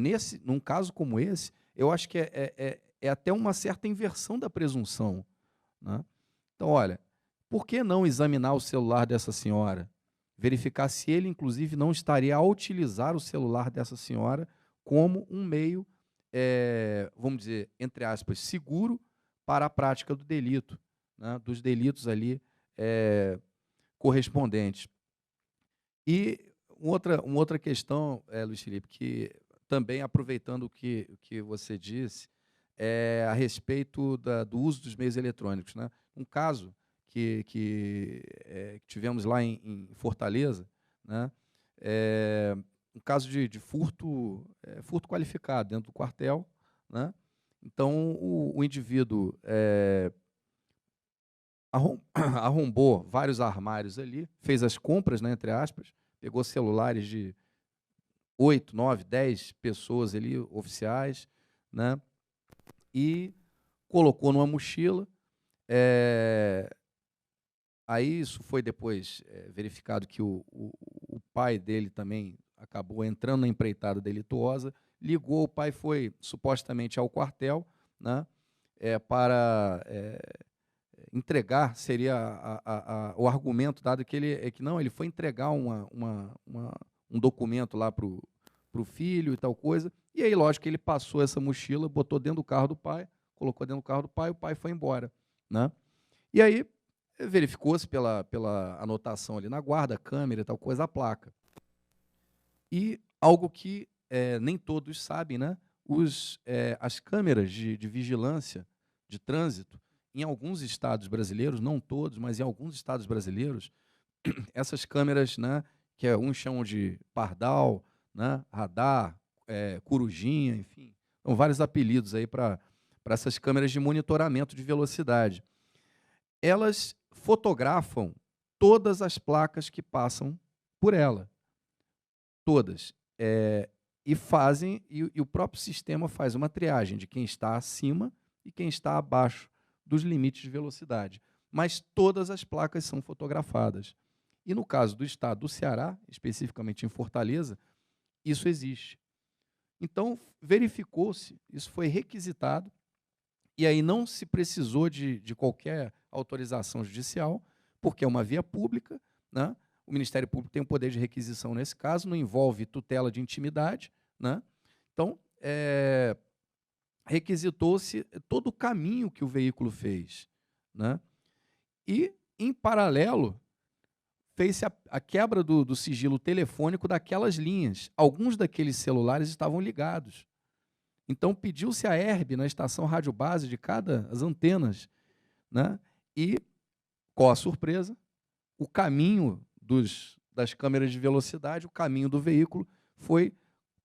num caso como esse, eu acho que é até uma certa inversão da presunção. Né? Então, olha, por que não examinar o celular dessa senhora? Verificar se ele, inclusive, não estaria a utilizar o celular dessa senhora como um meio, vamos dizer, entre aspas, seguro para a prática do delito, né? Dos delitos ali correspondentes. E uma outra questão, Luiz Felipe, que também, aproveitando o que você disse, a respeito do uso dos meios eletrônicos. Né? Um caso que tivemos lá em Fortaleza, né? Um caso de furto qualificado dentro do quartel. Né? Então, o indivíduo arrombou vários armários ali, fez as compras, né, entre aspas, pegou celulares de 8, 9, 10 pessoas ali, oficiais, né? E colocou numa mochila. Aí isso foi depois verificado que o pai dele também acabou entrando na empreitada delituosa, ligou, o pai foi supostamente ao quartel, né, para entregar, seria o argumento dado que ele foi entregar um documento lá para o filho e tal coisa, e aí, lógico, que ele passou essa mochila, botou dentro do carro do pai, colocou dentro do carro do pai, o pai foi embora. Né? E aí, verificou-se pela anotação ali na guarda, câmera e tal coisa, a placa. E algo que nem todos sabem, né? As câmeras de vigilância de trânsito, em alguns estados brasileiros, não todos, mas em alguns estados brasileiros, essas câmeras, né, que uns chamam de pardal, né, radar, corujinha, enfim, são vários apelidos aí para essas câmeras de monitoramento de velocidade. Elas fotografam todas as placas que passam por ela. Todas. E o próprio sistema faz uma triagem de quem está acima e quem está abaixo dos limites de velocidade. Mas todas as placas são fotografadas. E no caso do estado do Ceará, especificamente em Fortaleza, isso existe. Então, verificou-se, isso foi requisitado, e aí não se precisou de qualquer autorização judicial, porque é uma via pública, né? O Ministério Público tem o poder de requisição nesse caso, não envolve tutela de intimidade. Né? Então, requisitou-se todo o caminho que o veículo fez. Né? E, em paralelo, fez-se a quebra do sigilo telefônico daquelas linhas. Alguns daqueles celulares estavam ligados. Então, pediu-se a ERB na estação rádio base de as antenas. Né? E, qual a surpresa? O caminho das câmeras de velocidade, o caminho do veículo foi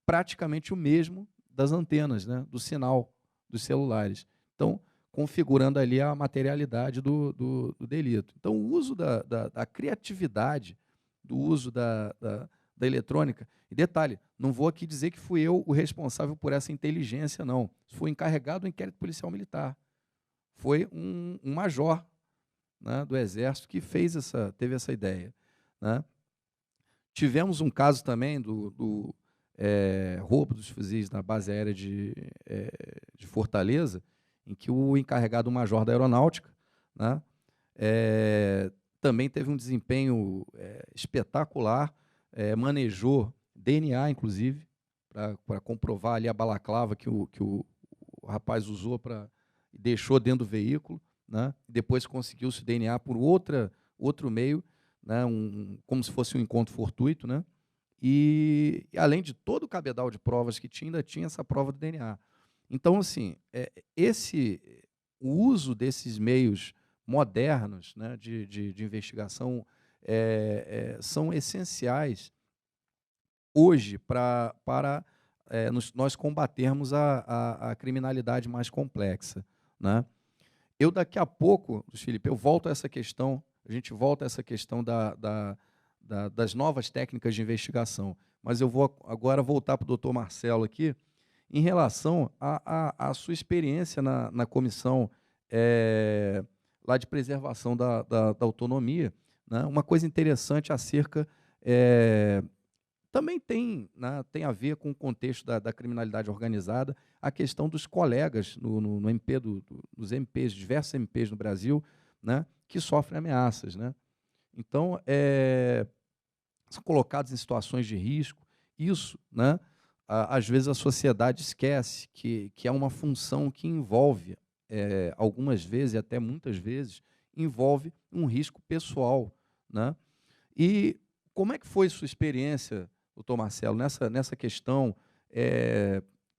praticamente o mesmo das antenas, né, do sinal dos celulares. Então, configurando ali a materialidade do delito. Então, o uso da criatividade, do uso da eletrônica, e detalhe, não vou aqui dizer que fui eu o responsável por essa inteligência, não. Foi encarregado do inquérito policial militar. Foi um major, né, do Exército que teve essa ideia, né? Tivemos um caso também do roubo dos fuzis na base aérea de Fortaleza, em que o encarregado major da aeronáutica, né, também teve um desempenho espetacular, manejou DNA, inclusive, para comprovar ali a balaclava que o rapaz usou e deixou dentro do veículo, né, depois conseguiu esse DNA por outro meio, né, como se fosse um encontro fortuito, né, e além de todo o cabedal de provas que tinha, ainda tinha essa prova do DNA. Então, assim, o uso desses meios modernos, né, de investigação são essenciais hoje para nós combatermos a criminalidade mais complexa, né? Eu, daqui a pouco, Felipe, eu volto a essa questão, a gente volta a essa questão das novas técnicas de investigação, mas eu vou agora voltar para o doutor Marcelo aqui, em relação à sua experiência na comissão lá de preservação da autonomia, né? Uma coisa interessante acerca... também tem a ver com o contexto da criminalidade organizada, a questão dos colegas no MP, dos MPs, diversos MPs no Brasil, né, que sofrem ameaças, né? Então, são colocados em situações de risco. Isso, né, às vezes a sociedade esquece que é uma função que envolve, algumas vezes, e até muitas vezes, envolve um risco pessoal, né? E como é que foi sua experiência, doutor Marcelo, nessa questão,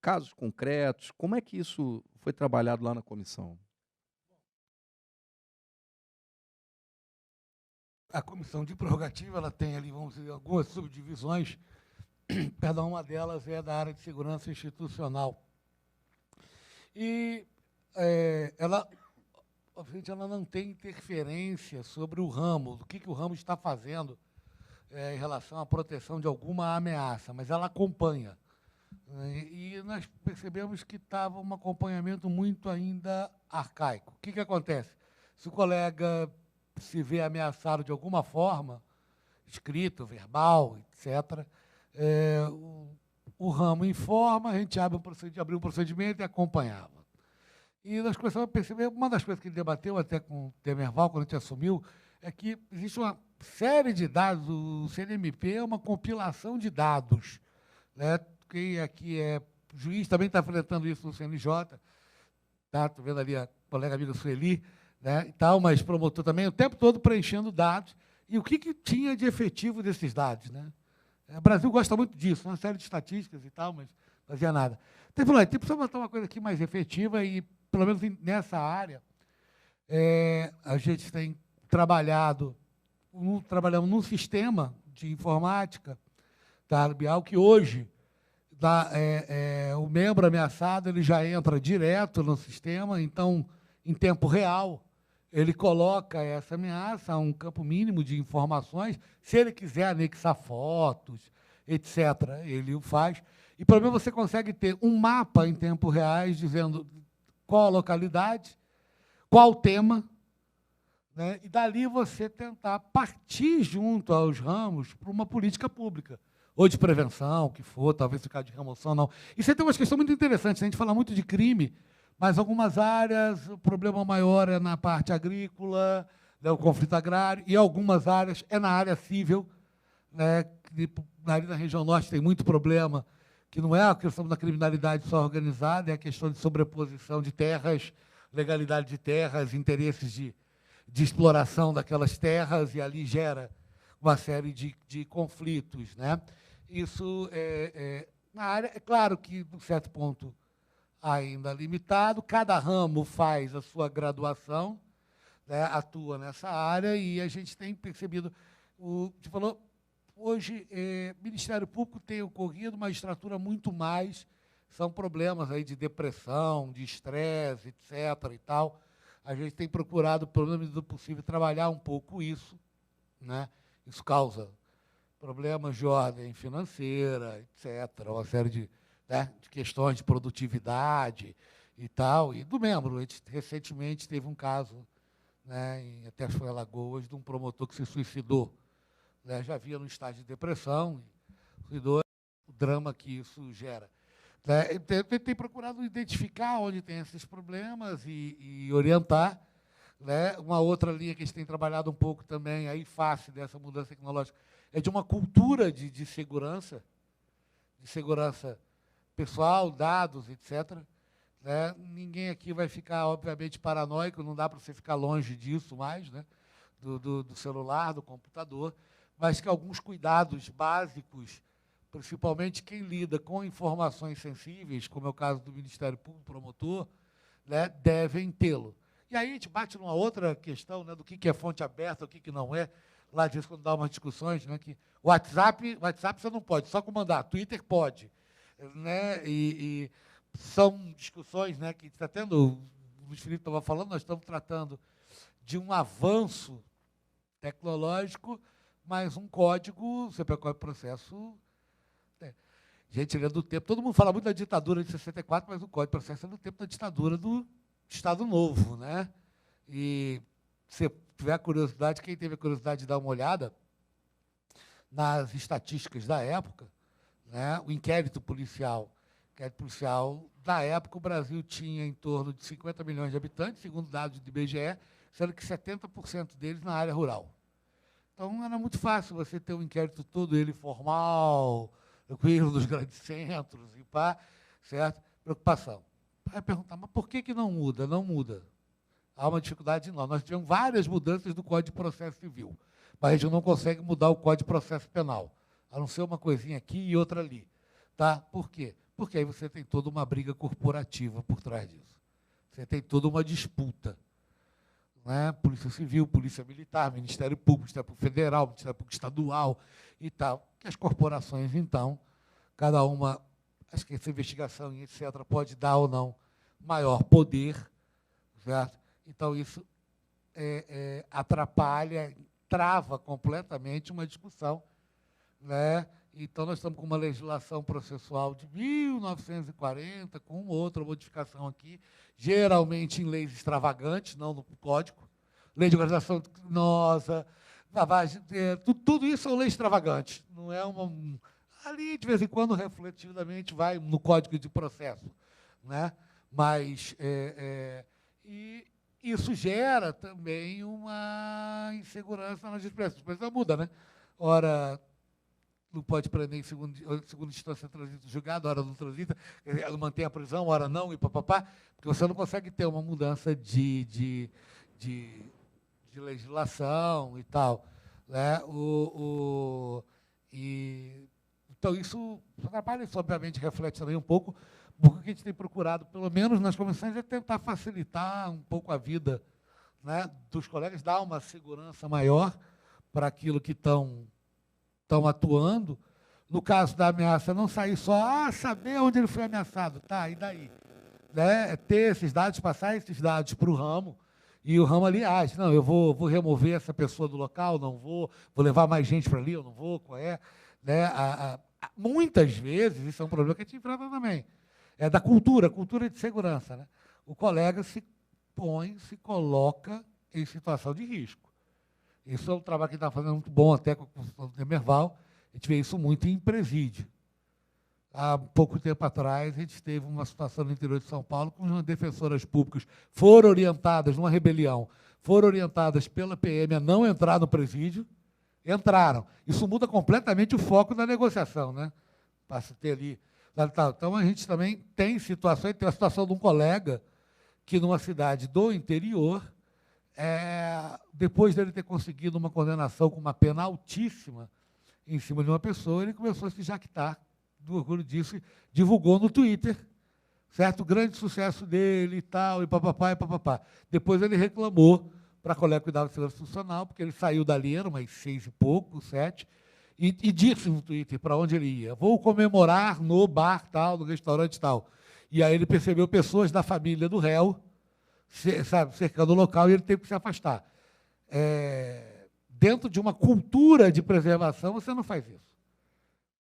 casos concretos, como é que isso foi trabalhado lá na comissão?
A comissão de prerrogativa, ela tem ali, vamos dizer, algumas subdivisões, cada uma delas é da área de segurança institucional. E ela, obviamente, ela não tem interferência sobre o ramo, do que o ramo está fazendo em relação à proteção de alguma ameaça, mas ela acompanha. E nós percebemos que estava um acompanhamento muito ainda arcaico. O que acontece? Se o colega se vê ameaçado de alguma forma, escrito, verbal, etc., o ramo informa, a gente abriu um procedimento e acompanhava. E nós começamos a perceber, uma das coisas que ele debateu até com o Temerval, quando a gente assumiu, é que existe uma série de dados, o CNMP é uma compilação de dados, né? Quem aqui é juiz também está enfrentando isso no CNJ, tá? Estou vendo ali a colega amiga Sueli, né, e tal, mas promotor também, o tempo todo preenchendo dados. E o que tinha de efetivo desses dados, né? O Brasil gosta muito disso, uma série de estatísticas e tal, mas não fazia nada. Então, falou, precisa botar uma coisa aqui mais efetiva e, pelo menos nessa área, a gente tem trabalhamos num sistema de informática, tá, Bial, que hoje o membro ameaçado ele já entra direto no sistema, então, em tempo real, ele coloca essa ameaça a um campo mínimo de informações. Se ele quiser anexar fotos, etc., ele o faz. E, pelo menos, você consegue ter um mapa em tempo real dizendo qual a localidade, qual o tema, né? E, dali, você tentar partir junto aos ramos para uma política pública, ou de prevenção, o que for, talvez ficar de remoção, não. Isso aí tem uma questão muito interessante. A gente fala muito de crime, mas algumas áreas, o problema maior é na parte agrícola, né, o conflito agrário, e algumas áreas é na área civil, né, ali na região norte tem muito problema, que não é a questão da criminalidade só organizada, é a questão de sobreposição de terras, legalidade de terras, interesses de exploração daquelas terras, e ali gera uma série de conflitos, né? Isso na área, é claro que, de certo ponto, ainda limitado, cada ramo faz a sua graduação, né, atua nessa área, e a gente tem percebido, você falou hoje, Ministério Público tem ocorrido uma estrutura muito mais, são problemas aí de depressão, de estresse, etc. e tal. A gente tem procurado, pelo menos do possível, trabalhar um pouco isso, né? Isso causa problemas de ordem financeira, etc., uma série de, né, de questões de produtividade e tal. E do membro, a gente recentemente teve um caso, né, até foi em Alagoas, de um promotor que se suicidou. Né, já havia no estágio de depressão, suicidou, o drama que isso gera. Né, tem procurado identificar onde tem esses problemas e orientar. Né? Uma outra linha que a gente tem trabalhado um pouco também, aí face dessa mudança tecnológica, é de uma cultura de segurança pessoal, dados, etc. Né? Ninguém aqui vai ficar, obviamente, paranoico, não dá para você ficar longe disso mais, né? do celular, do computador, mas que alguns cuidados básicos, principalmente quem lida com informações sensíveis, como é o caso do Ministério Público, promotor, né, devem tê-lo. E aí a gente bate numa outra questão, né, do que é fonte aberta, o que não é. Lá disso, quando dá umas discussões, né, que WhatsApp você não pode, só comandar, Twitter pode. Né, e são discussões, né, que está tendo, o Luiz Felipe estava falando, nós estamos tratando de um avanço tecnológico, mas um código, você pega o código de processo. Gente, ele é do tempo. Todo mundo fala muito da ditadura de 64, mas o Código de Processo é do tempo da ditadura do Estado Novo. Né? E se tiver curiosidade, quem teve a curiosidade de dar uma olhada nas estatísticas da época, né? O inquérito policial da época, o Brasil tinha em torno de 50 milhões de habitantes, segundo dados do IBGE, sendo que 70% deles na área rural. Então, era muito fácil você ter um inquérito todo ele formal, tranquilo, dos grandes centros, e pá, certo? Preocupação. Vai perguntar, mas por que não muda? Não muda. Há uma dificuldade enorme. Nós tivemos várias mudanças do Código de Processo Civil, mas a gente não consegue mudar o Código de Processo Penal, a não ser uma coisinha aqui e outra ali. Tá? Por quê? Porque aí você tem toda uma briga corporativa por trás disso. Você tem toda uma disputa. Né? Polícia Civil, Polícia Militar, Ministério Público, Ministério Público Federal, Ministério Público Estadual e tal, que as corporações, então, cada uma, acho que essa investigação, etc., pode dar ou não maior poder, certo? Então, isso atrapalha, trava completamente uma discussão. Né? Então, nós estamos com uma legislação processual de 1940, com uma outra modificação aqui, geralmente em leis extravagantes, não no Código. Lei de organização criminosa, lavagem, tudo isso são leis extravagantes. Não é ali, de vez em quando, reflexivamente, vai no Código de Processo. Né? Mas e isso gera também uma insegurança na justiça. A justiça muda, né? Ora, não pode prender em segunda instância transito julgado, hora não transita, mantém a prisão, hora não, e papapá, porque você não consegue ter uma mudança de legislação e tal. Né? Então, isso trabalha, isso obviamente reflete também um pouco, porque o que a gente tem procurado, pelo menos nas comissões, é tentar facilitar um pouco a vida, né, dos colegas, dar uma segurança maior para aquilo que estão atuando. No caso da ameaça, não sair só, saber onde ele foi ameaçado, tá, e daí? Né? Ter esses dados, passar esses dados para o ramo, e o ramo ali age. Não, eu vou remover essa pessoa do local, não vou levar mais gente para ali, eu não vou, qual é? Né? Muitas vezes, isso é um problema que a gente enfrenta também, é da cultura de segurança. Né? O colega se coloca em situação de risco. Isso é um trabalho que a gente está fazendo muito bom, até com o Demerval. A gente vê isso muito em presídio. Há pouco tempo atrás, a gente teve uma situação no interior de São Paulo, com as defensoras públicas foram orientadas, numa rebelião, foram orientadas pela PM a não entrar no presídio, entraram. Isso muda completamente o foco da negociação. Né? Passa a ter ali. Então, a gente também tem situações, tem a situação de um colega que, numa cidade do interior, depois dele ter conseguido uma condenação com uma pena altíssima em cima de uma pessoa, ele começou a se jactar do orgulho disso, divulgou no Twitter, certo? O grande sucesso dele e tal, e papapá, e papapá. Depois ele reclamou para a colega que cuidava de segurança institucional, porque ele saiu dali, era umas 6 e pouco, 7, e disse no Twitter para onde ele ia: vou comemorar no bar tal, no restaurante tal. E aí ele percebeu pessoas da família do réu, sabe, cercando o local, e ele teve que se afastar. Dentro de uma cultura de preservação, você não faz isso.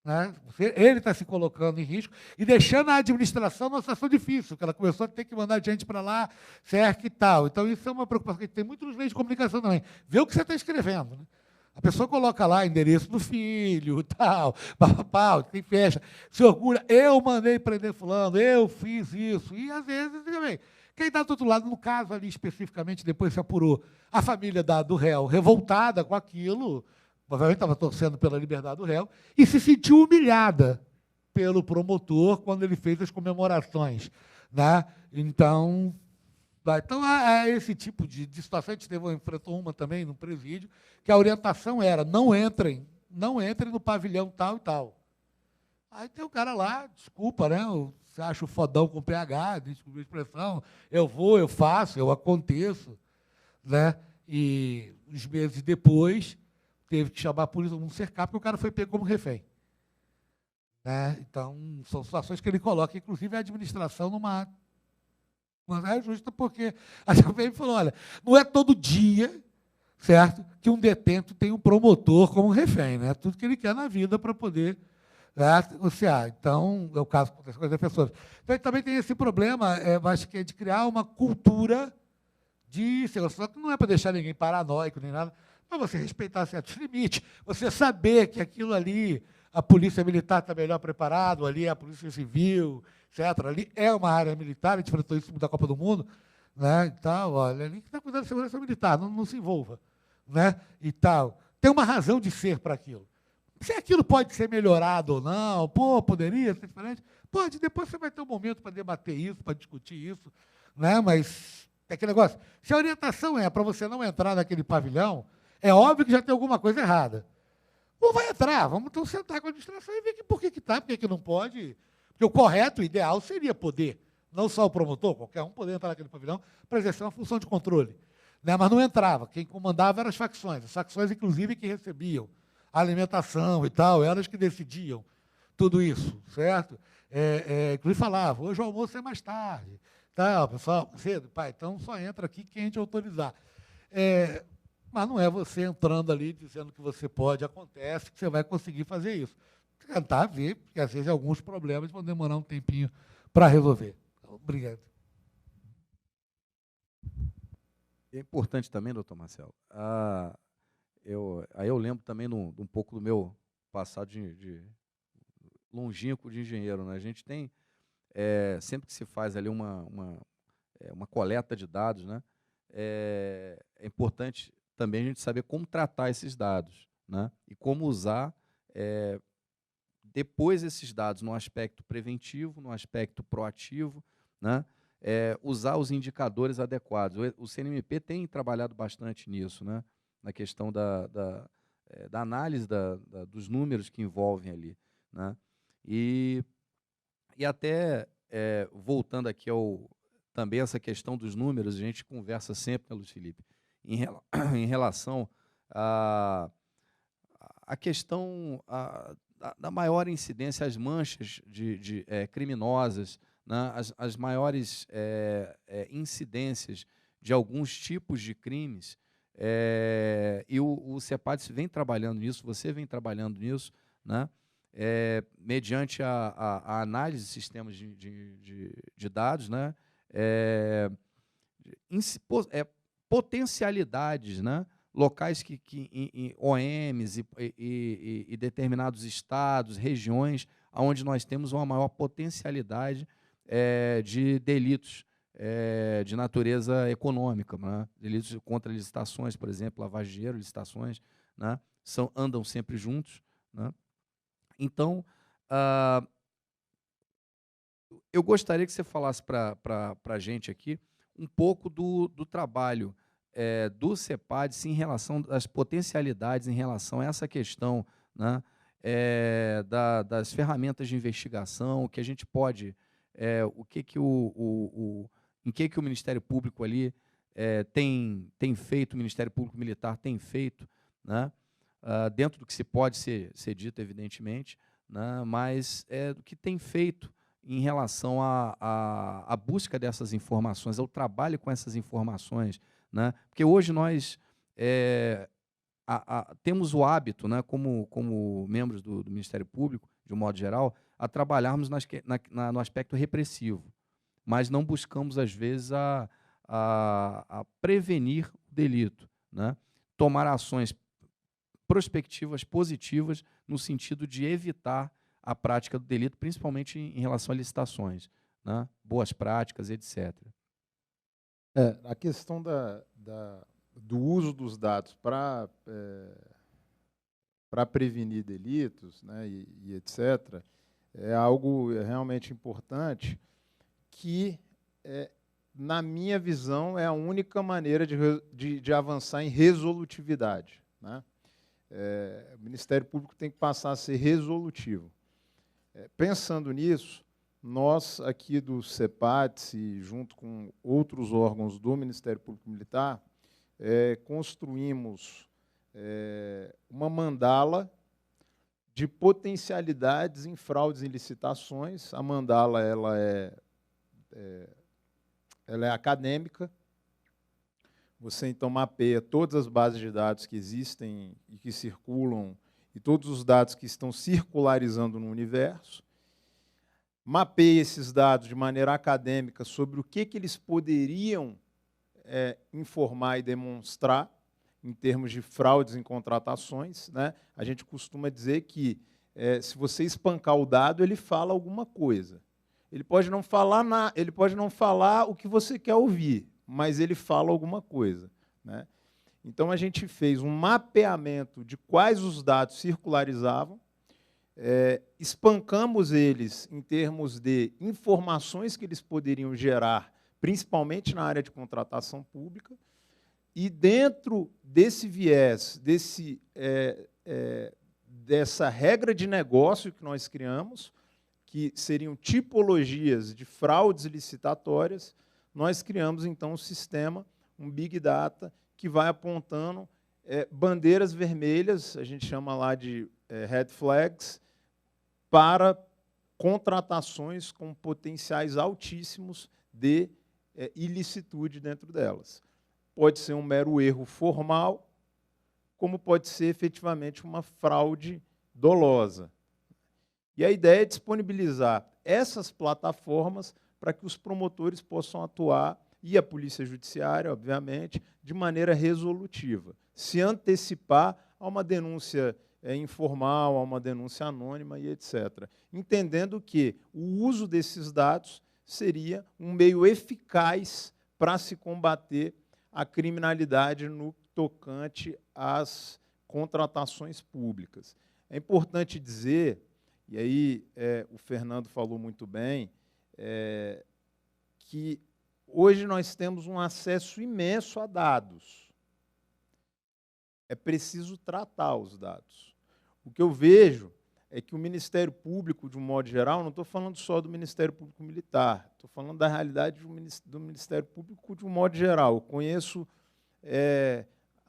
Né? Ele está se colocando em risco e deixando a administração numa situação difícil, porque ela começou a ter que mandar gente para lá, cerca e tal. Então, isso é uma preocupação que tem muito nos meios de comunicação também. Vê o que você está escrevendo. Né? A pessoa coloca lá endereço do filho, tal, papapá, tem festa, se orgulha, eu mandei prender fulano, eu fiz isso. E, às vezes, também, quem está do outro lado, no caso ali especificamente, depois se apurou, a família do réu revoltada com aquilo, provavelmente estava torcendo pela liberdade do réu, e se sentiu humilhada pelo promotor quando ele fez as comemorações. Né? Então, é esse tipo de situação. A gente enfrentou uma também no presídio, que a orientação era: não entrem no pavilhão tal e tal. Aí tem o cara lá, desculpa, né? Você acha o fodão com PH, desculpa a expressão, eu vou, eu faço, eu aconteço. Né? E uns meses depois, teve que chamar a polícia, não cercar, porque o cara foi pego como refém. Né? Então, são situações que ele coloca, inclusive a administração numa é justa, porque a CPM falou: olha, não é todo dia, certo, que um detento tem um promotor como refém, né? Tudo que ele quer na vida para poder negociar. Então, é o caso que acontece com as defensoras. Então, também tem esse problema, acho que é de criar uma cultura de segurança, que não é para deixar ninguém paranoico nem nada, mas você respeitar certos limites, você saber que aquilo ali, a polícia militar está melhor preparado, ali a polícia civil, etc. Ali é uma área militar, a gente enfrentou isso da Copa do Mundo, né? E tal, olha, ali que está cuidando da segurança militar, não se envolva. Né? E tal. Tem uma razão de ser para aquilo. Se aquilo pode ser melhorado ou não, poderia ser diferente, pode, depois você vai ter um momento para debater isso, para discutir isso, né? Mas é aquele negócio, se a orientação é para você não entrar naquele pavilhão, é óbvio que já tem alguma coisa errada. Não vai entrar, vamos então sentar com a administração e ver por que está, por que não pode. Porque o correto, o ideal, seria poder, não só o promotor, qualquer um poder entrar naquele pavilhão para exercer uma função de controle. Né? Mas não entrava, quem comandava eram as facções, inclusive, que recebiam a alimentação e tal, elas que decidiam tudo isso, certo? Inclusive falava: hoje o almoço é mais tarde, tal, pessoal, cedo, pai, então só entra aqui quem a gente autorizar. Mas não é você entrando ali dizendo que você pode, acontece, que você vai conseguir fazer isso. Tentar ver, porque às vezes alguns problemas vão demorar um tempinho para resolver. Então, obrigado.
É importante também, doutor Marcelo, eu lembro também um pouco do meu passado de longínquo de engenheiro. Né? A gente tem, sempre que se faz ali uma coleta de dados, né? É importante também a gente saber como tratar esses dados, né? E como usar depois esses dados no aspecto preventivo, no aspecto proativo, né? Usar os indicadores adequados. O CNMP tem trabalhado bastante nisso, né? Na questão da análise dos números que envolvem ali. Né? E até, voltando aqui também essa questão dos números, a gente conversa sempre, né, Luiz Felipe, em relação à questão da maior incidência, as manchas criminosas, né, as maiores incidências de alguns tipos de crimes, e o CEPAD vem trabalhando nisso, você vem trabalhando nisso, né, mediante a análise de sistemas de dados, né, potencialidades, né, locais que em OMs e determinados estados, regiões, onde nós temos uma maior potencialidade de delitos de natureza econômica, né? Delitos contra licitações, por exemplo, lavagem de dinheiro, licitações, né? Andam sempre juntos. Né? Então, eu gostaria que você falasse para a gente aqui um pouco do trabalho do CEPAD em relação às potencialidades, em relação a essa questão, né, das ferramentas de investigação, que a gente pode, em que o Ministério Público ali tem feito, o Ministério Público Militar tem feito, né, dentro do que se pode ser dito, evidentemente, né, mas do que tem feito em relação à busca dessas informações, ao trabalho com essas informações, né, porque hoje nós temos o hábito, né, como membros do Ministério Público, de um modo geral, a trabalharmos no aspecto repressivo, mas não buscamos, às vezes, a prevenir o delito, né, tomar ações prospectivas, positivas, no sentido de evitar a prática do delito, principalmente em relação a licitações, né, boas práticas, etc.
A questão do uso dos dados para prevenir delitos, né, e etc., é algo realmente importante que, na minha visão, é a única maneira de avançar em resolutividade, né? O Ministério Público tem que passar a ser resolutivo. Pensando nisso, nós aqui do CEPATS, e junto com outros órgãos do Ministério Público Militar, construímos uma mandala de potencialidades em fraudes e licitações. A mandala ela é acadêmica. Você, então, mapeia todas as bases de dados que existem e que circulam, e todos os dados que estão circularizando no universo. Mapeia esses dados de maneira acadêmica sobre o que eles poderiam informar e demonstrar em termos de fraudes em contratações, né? A gente costuma dizer que, se você espancar o dado, ele fala alguma coisa. Ele pode não falar o que você quer ouvir, mas ele fala alguma coisa, né? Então, a gente fez um mapeamento de quais os dados circularizavam, espancamos eles em termos de informações que eles poderiam gerar, principalmente na área de contratação pública, e dentro desse viés, dessa regra de negócio que nós criamos, que seriam tipologias de fraudes licitatórias, nós criamos, então, um sistema, um Big Data, que vai apontando bandeiras vermelhas, a gente chama lá de red flags, para contratações com potenciais altíssimos de ilicitude dentro delas. Pode ser um mero erro formal, como pode ser efetivamente uma fraude dolosa. E a ideia é disponibilizar essas plataformas para que os promotores possam atuar, e a Polícia Judiciária, obviamente, de maneira resolutiva, se antecipar a uma denúncia informal, a uma denúncia anônima e etc. Entendendo que o uso desses dados seria um meio eficaz para se combater a criminalidade no tocante às contratações públicas. É importante dizer, e aí o Fernando falou muito bem, que hoje nós temos um acesso imenso a dados. É preciso tratar os dados. O que eu vejo é que o Ministério Público, de um modo geral, não estou falando só do Ministério Público Militar, estou falando da realidade do Ministério Público de um modo geral. Eu conheço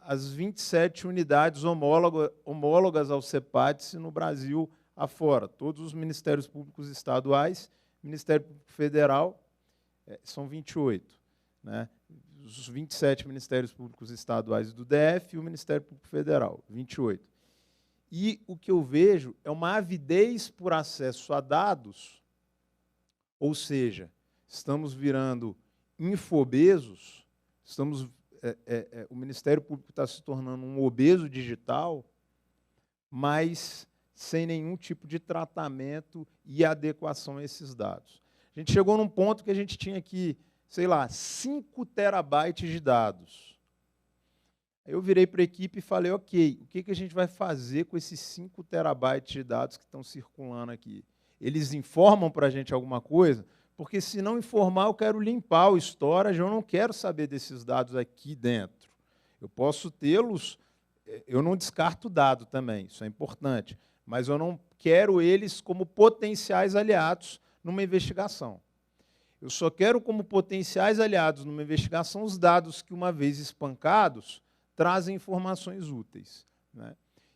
as 27 unidades homólogas ao CEPATS no Brasil afora, todos os Ministérios Públicos estaduais, Ministério Público Federal, são 28. Né? Os 27 Ministérios Públicos estaduais do DF e o Ministério Público Federal, 28. E o que eu vejo é uma avidez por acesso a dados, ou seja, estamos virando infobesos, o Ministério Público está se tornando um obeso digital, mas sem nenhum tipo de tratamento e adequação a esses dados. A gente chegou num ponto que a gente tinha aqui, sei lá, 5 terabytes de dados. Aí eu virei para a equipe e falei, ok, o que a gente vai fazer com esses 5 terabytes de dados que estão circulando aqui? Eles informam para a gente alguma coisa? Porque se não informar, eu quero limpar o storage, eu não quero saber desses dados aqui dentro. Eu posso tê-los, eu não descarto dado também, isso é importante, mas eu não quero eles como potenciais aliados numa investigação. Eu só quero como potenciais aliados numa investigação os dados que, uma vez espancados, trazem informações úteis. Né?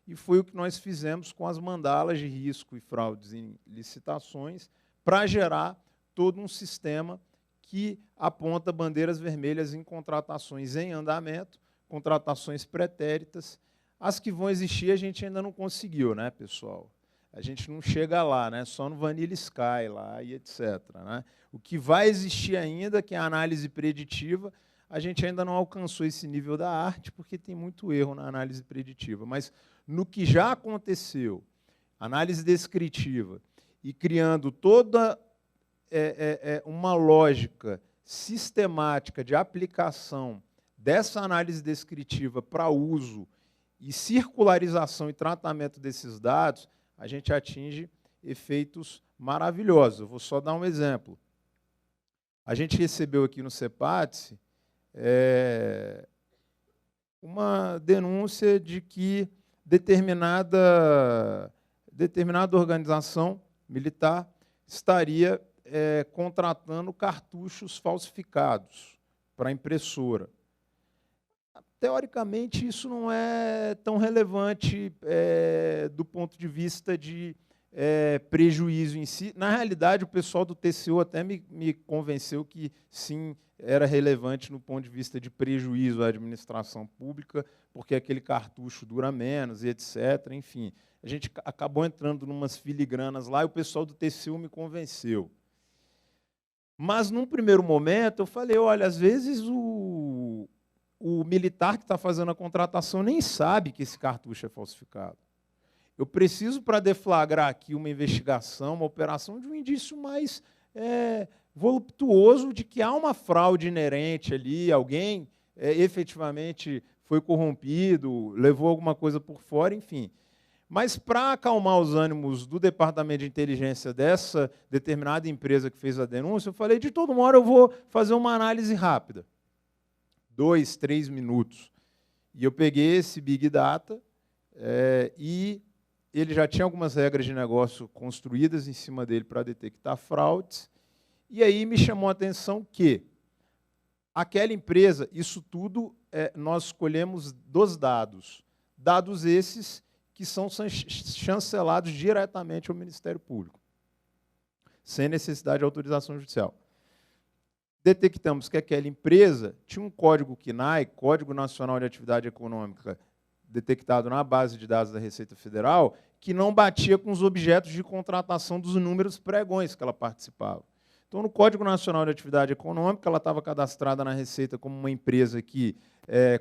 e foi o que nós fizemos com as mandalas de risco e fraudes em licitações, para gerar todo um sistema que aponta bandeiras vermelhas em contratações em andamento, contratações pretéritas. As que vão existir a gente ainda não conseguiu, né, pessoal? A gente não chega lá, né? Só no Vanilla Sky lá e etc. Né? O que vai existir ainda, que é a análise preditiva, a gente ainda não alcançou esse nível da arte, porque tem muito erro na análise preditiva. Mas no que já aconteceu, análise descritiva, e criando toda uma lógica sistemática de aplicação dessa análise descritiva para uso e circularização e tratamento desses dados, a gente atinge efeitos maravilhosos. Eu vou só dar um exemplo. A gente recebeu aqui no CEPATS uma denúncia de que determinada organização militar estaria contratando cartuchos falsificados para impressora. Teoricamente, isso não é tão relevante do ponto de vista de prejuízo em si. Na realidade, o pessoal do TCU até me convenceu que, sim, era relevante no ponto de vista de prejuízo à administração pública, porque aquele cartucho dura menos, e etc. Enfim, a gente acabou entrando em umas filigranas lá e o pessoal do TCU me convenceu. Mas, num primeiro momento, eu falei, olha, às vezes o militar que está fazendo a contratação nem sabe que esse cartucho é falsificado. Eu preciso, para deflagrar aqui uma investigação, uma operação, de um indício mais voluptuoso de que há uma fraude inerente ali, alguém efetivamente foi corrompido, levou alguma coisa por fora, enfim. Mas, para acalmar os ânimos do Departamento de Inteligência dessa determinada empresa que fez a denúncia, eu falei, de todo modo, eu vou fazer uma análise rápida. 2, 3 minutos. E eu peguei esse Big Data e ele já tinha algumas regras de negócio construídas em cima dele para detectar fraudes. E aí me chamou a atenção que aquela empresa, isso tudo nós escolhemos dos dados. Dados esses que são chancelados diretamente ao Ministério Público, sem necessidade de autorização judicial. Detectamos que aquela empresa tinha um código CNAE, Código Nacional de Atividade Econômica, detectado na base de dados da Receita Federal, que não batia com os objetos de contratação dos inúmeros pregões que ela participava. Então, no Código Nacional de Atividade Econômica, ela estava cadastrada na Receita como uma empresa que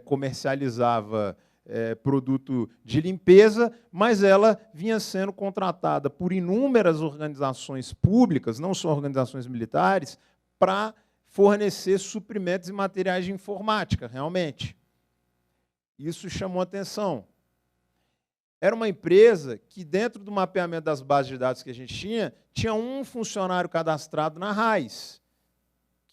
comercializava produto de limpeza, mas ela vinha sendo contratada por inúmeras organizações públicas, não só organizações militares, para fornecer suprimentos e materiais de informática, realmente. Isso chamou atenção. Era uma empresa que, dentro do mapeamento das bases de dados que a gente tinha um funcionário cadastrado na RAIS,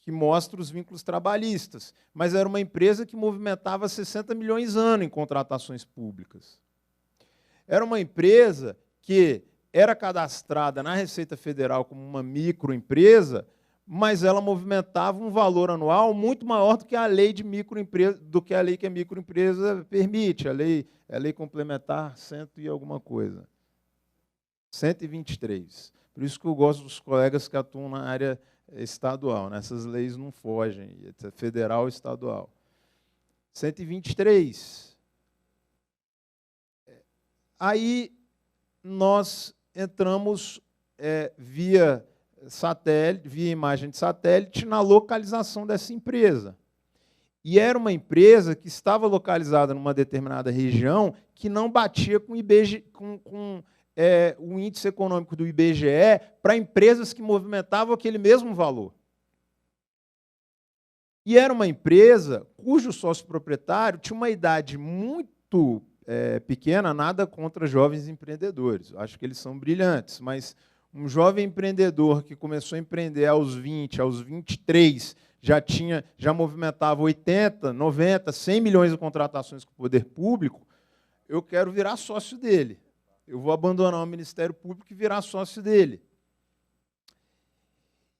que mostra os vínculos trabalhistas, mas era uma empresa que movimentava 60 milhões ano em contratações públicas. Era uma empresa que era cadastrada na Receita Federal como uma microempresa, mas ela movimentava um valor anual muito maior do que a lei de microempresa, do que a lei que a microempresa permite, a lei complementar 100 e alguma coisa. 123. Por isso que eu gosto dos colegas que atuam na área estadual, né? Essas leis não fogem, federal e estadual. 123. Aí nós entramos via satélite, via imagem de satélite, na localização dessa empresa. E era uma empresa que estava localizada numa determinada região que não batia com o índice econômico do IBGE para empresas que movimentavam aquele mesmo valor. E era uma empresa cujo sócio proprietário tinha uma idade muito pequena, nada contra jovens empreendedores. Acho que eles são brilhantes, mas um jovem empreendedor que começou a empreender aos 20, aos 23, já movimentava 80, 90, 100 milhões de contratações com o poder público, eu quero virar sócio dele. Eu vou abandonar o Ministério Público e virar sócio dele.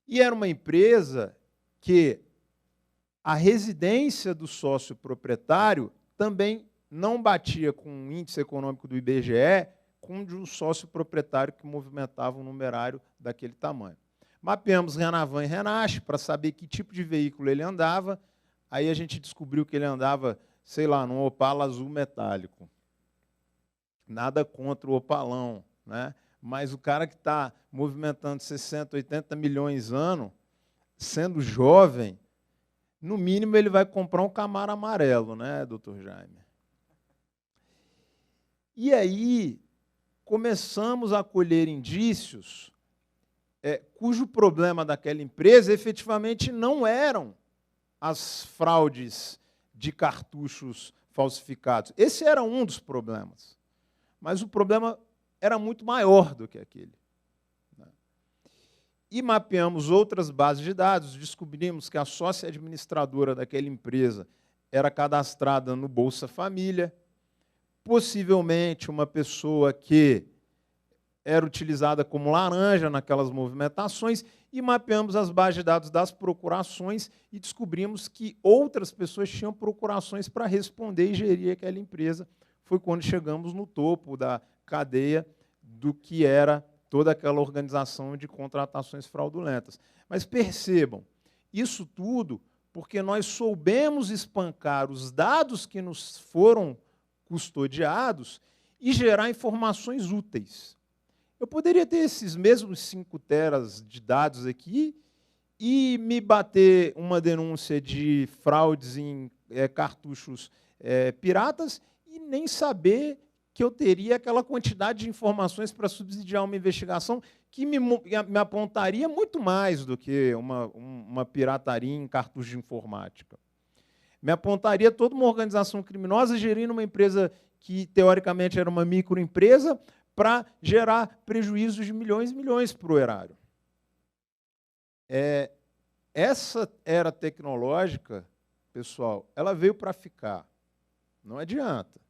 E era uma empresa que a residência do sócio proprietário também não batia com o índice econômico do IBGE com o de um sócio proprietário que movimentava um numerário daquele tamanho. Mapeamos Renavan e Renache para saber que tipo de veículo ele andava. Aí a gente descobriu que ele andava, sei lá, num Opala azul metálico. Nada contra o Opalão, né? Mas o cara que está movimentando 60, 80 milhões ano, sendo jovem, no mínimo ele vai comprar um Camaro amarelo, né, doutor Jaime? E aí começamos a colher indícios cujo problema daquela empresa efetivamente não eram as fraudes de cartuchos falsificados. Esse era um dos problemas. Mas o problema era muito maior do que aquele. E mapeamos outras bases de dados, descobrimos que a sócia administradora daquela empresa era cadastrada no Bolsa Família, possivelmente uma pessoa que era utilizada como laranja naquelas movimentações, e mapeamos as bases de dados das procurações e descobrimos que outras pessoas tinham procurações para responder e gerir aquela empresa. Foi quando chegamos no topo da cadeia do que era toda aquela organização de contratações fraudulentas. Mas percebam, isso tudo porque nós soubemos espancar os dados que nos foram custodiados e gerar informações úteis. Eu poderia ter esses mesmos 5 teras de dados aqui e me bater uma denúncia de fraudes em cartuchos piratas e nem saber que eu teria aquela quantidade de informações para subsidiar uma investigação que me apontaria muito mais do que uma pirataria em cartucho de informática. Me apontaria toda uma organização criminosa gerindo uma empresa que, teoricamente, era uma microempresa para gerar prejuízos de milhões e milhões para o erário. Essa era tecnológica, pessoal, ela veio para ficar. Não adianta.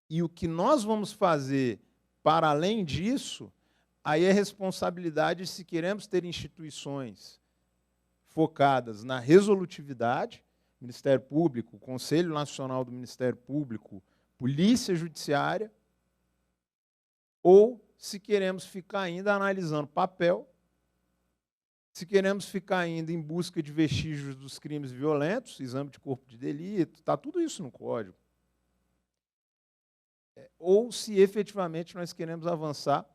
E o que nós vamos fazer para além disso, aí é responsabilidade se queremos ter instituições focadas na resolutividade, Ministério Público, Conselho Nacional do Ministério Público, Polícia Judiciária, ou se queremos ficar ainda analisando papel, se queremos ficar ainda em busca de vestígios dos crimes violentos, exame de corpo de delito, está tudo isso no Código. Ou se efetivamente nós queremos avançar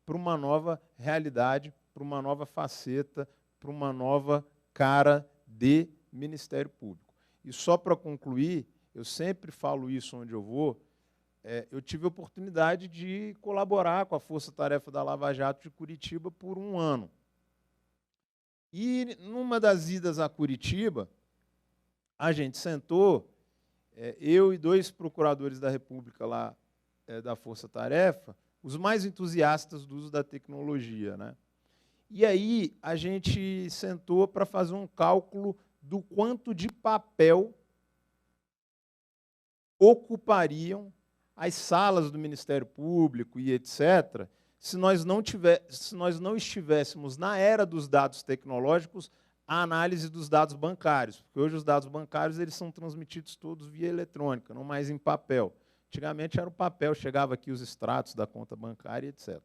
para uma nova realidade, para uma nova faceta, para uma nova cara de Ministério Público. E só para concluir, eu sempre falo isso onde eu vou, eu tive a oportunidade de colaborar com a Força Tarefa da Lava Jato de Curitiba por 1 ano. E, numa das idas a Curitiba, a gente sentou, eu e 2 procuradores da República lá da Força Tarefa, os mais entusiastas do uso da tecnologia, né? E aí a gente sentou para fazer um cálculo do quanto de papel ocupariam as salas do Ministério Público e etc., se nós não estivéssemos na era dos dados tecnológicos, a análise dos dados bancários, porque hoje os dados bancários eles são transmitidos todos via eletrônica, não mais em papel. Antigamente era o papel, chegava aqui os extratos da conta bancária, etc.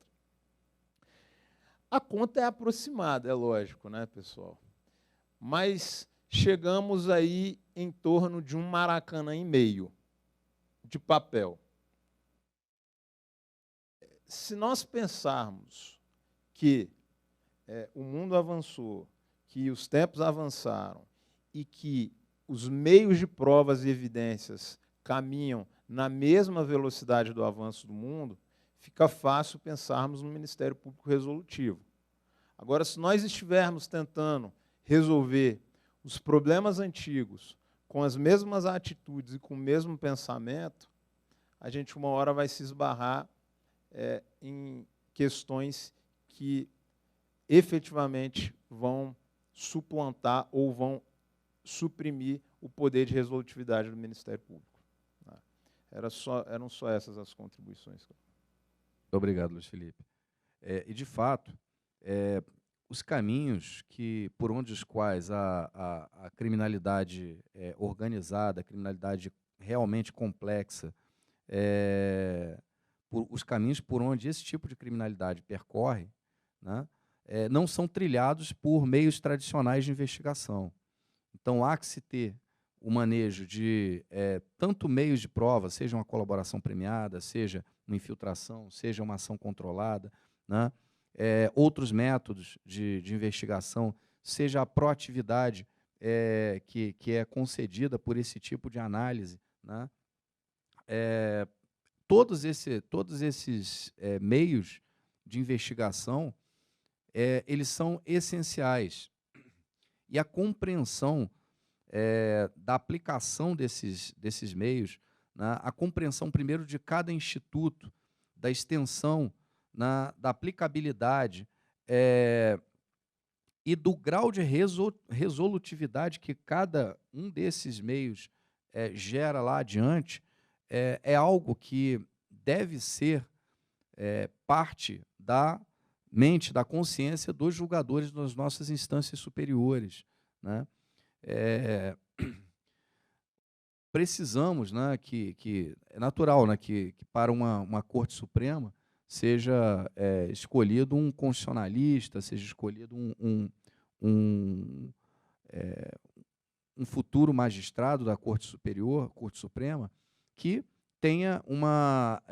A conta é aproximada, é lógico, né, pessoal? Mas chegamos aí em torno de 1,5 Maracanã de papel. Se nós pensarmos que o mundo avançou, que os tempos avançaram e que os meios de provas e evidências caminham na mesma velocidade do avanço do mundo, fica fácil pensarmos no Ministério Público resolutivo. Agora, se nós estivermos tentando resolver os problemas antigos com as mesmas atitudes e com o mesmo pensamento, a gente uma hora vai se esbarrar em questões que efetivamente vão suplantar ou vão suprimir o poder de resolutividade do Ministério Público. Eram só essas as contribuições.
Muito obrigado, Luiz Felipe. E, de fato, os caminhos por onde os quais a criminalidade organizada, a criminalidade realmente complexa, os caminhos por onde esse tipo de criminalidade percorre, né, não são trilhados por meios tradicionais de investigação. Então, há que se ter o manejo de tanto meios de prova, seja uma colaboração premiada, seja uma infiltração, seja uma ação controlada, né, outros métodos de investigação, seja a proatividade que é concedida por esse tipo de análise, né, todos esses meios de investigação, eles são essenciais. E a compreensão da aplicação desses meios, né, a compreensão, primeiro, de cada instituto, da extensão, da aplicabilidade e do grau de resolutividade que cada um desses meios gera lá adiante, é algo que deve ser parte da mente, da consciência dos julgadores das nossas instâncias superiores, né? Precisamos, né, que é natural, né, que para uma Corte Suprema seja escolhido um constitucionalista, seja escolhido um futuro magistrado da Corte Superior, Corte Suprema, que tenha uma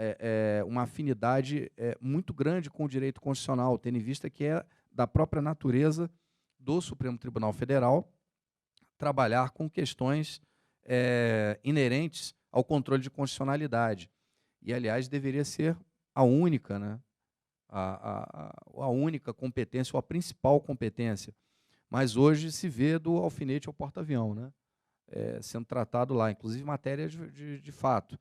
afinidade muito grande com o direito constitucional, tendo em vista que é da própria natureza do Supremo Tribunal Federal trabalhar com questões inerentes ao controle de constitucionalidade. E, aliás, deveria ser a única, né, a única competência, ou a principal competência. Mas hoje se vê do alfinete ao porta-avião, né, sendo tratado lá, inclusive matéria de fato.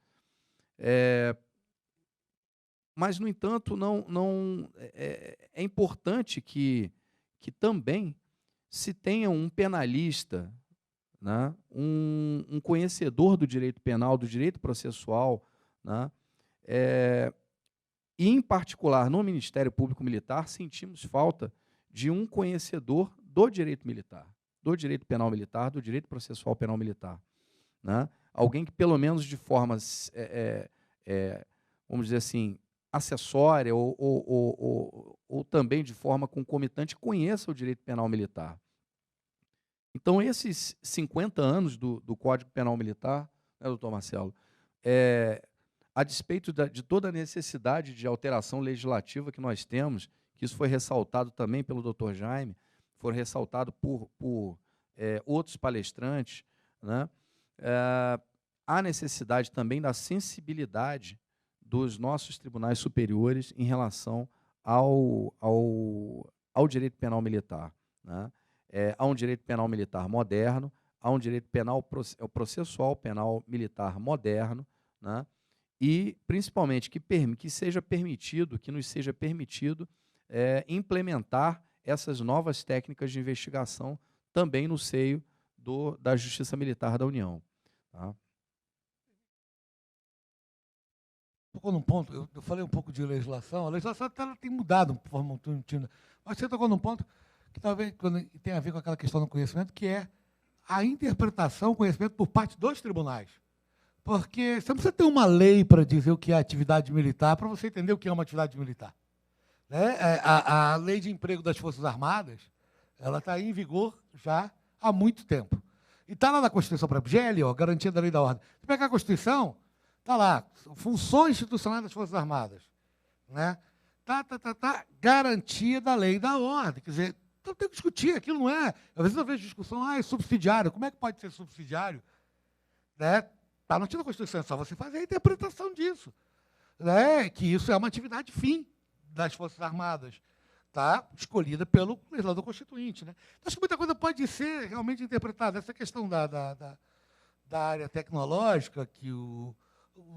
Mas, no entanto, é importante que também se tenha um penalista, né, um conhecedor do direito penal, do direito processual, né, e, em particular, no Ministério Público Militar, sentimos falta de um conhecedor do direito militar, do direito penal militar, do direito processual penal militar, né? Alguém que, pelo menos de forma, vamos dizer assim, acessória ou também de forma concomitante, conheça o direito penal militar. Então, esses 50 anos do Código Penal Militar, né, doutor Marcelo, a despeito de toda a necessidade de alteração legislativa que nós temos, que isso foi ressaltado também pelo doutor Jaime, foi ressaltado por outros palestrantes, né, há necessidade também da sensibilidade dos nossos tribunais superiores em relação ao direito penal militar, né? Há um direito penal militar moderno, há um direito penal processual penal militar moderno, né? E, principalmente, que seja permitido, que nos seja permitido implementar essas novas técnicas de investigação também no seio da Justiça Militar da União. Tá?
Tocou num ponto, eu falei um pouco de legislação, a legislação tem mudado de forma muito contínua, mas você tocou num ponto que talvez tem a ver com aquela questão do conhecimento, que é a interpretação, o conhecimento por parte dos tribunais. Porque você não precisa ter uma lei para dizer o que é atividade militar, para você entender o que é uma atividade militar. Né? A lei de emprego das Forças Armadas, ela está em vigor já há muito tempo. E está lá na Constituição, para GLO, Garantia da Lei e da Ordem. Você pega a Constituição, está lá, funções institucionais das Forças Armadas. Né? Garantia da lei e da ordem. Quer dizer, então tem que discutir, aquilo não é. Às vezes eu vejo discussão, é subsidiário. Como é que pode ser subsidiário? Né? Está no artigo da Constituição, é só você fazer a interpretação disso. Né? Que isso é uma atividade fim das Forças Armadas, tá? Escolhida pelo legislador constituinte. Né? Então, acho que muita coisa pode ser realmente interpretada. Essa questão da área tecnológica, que o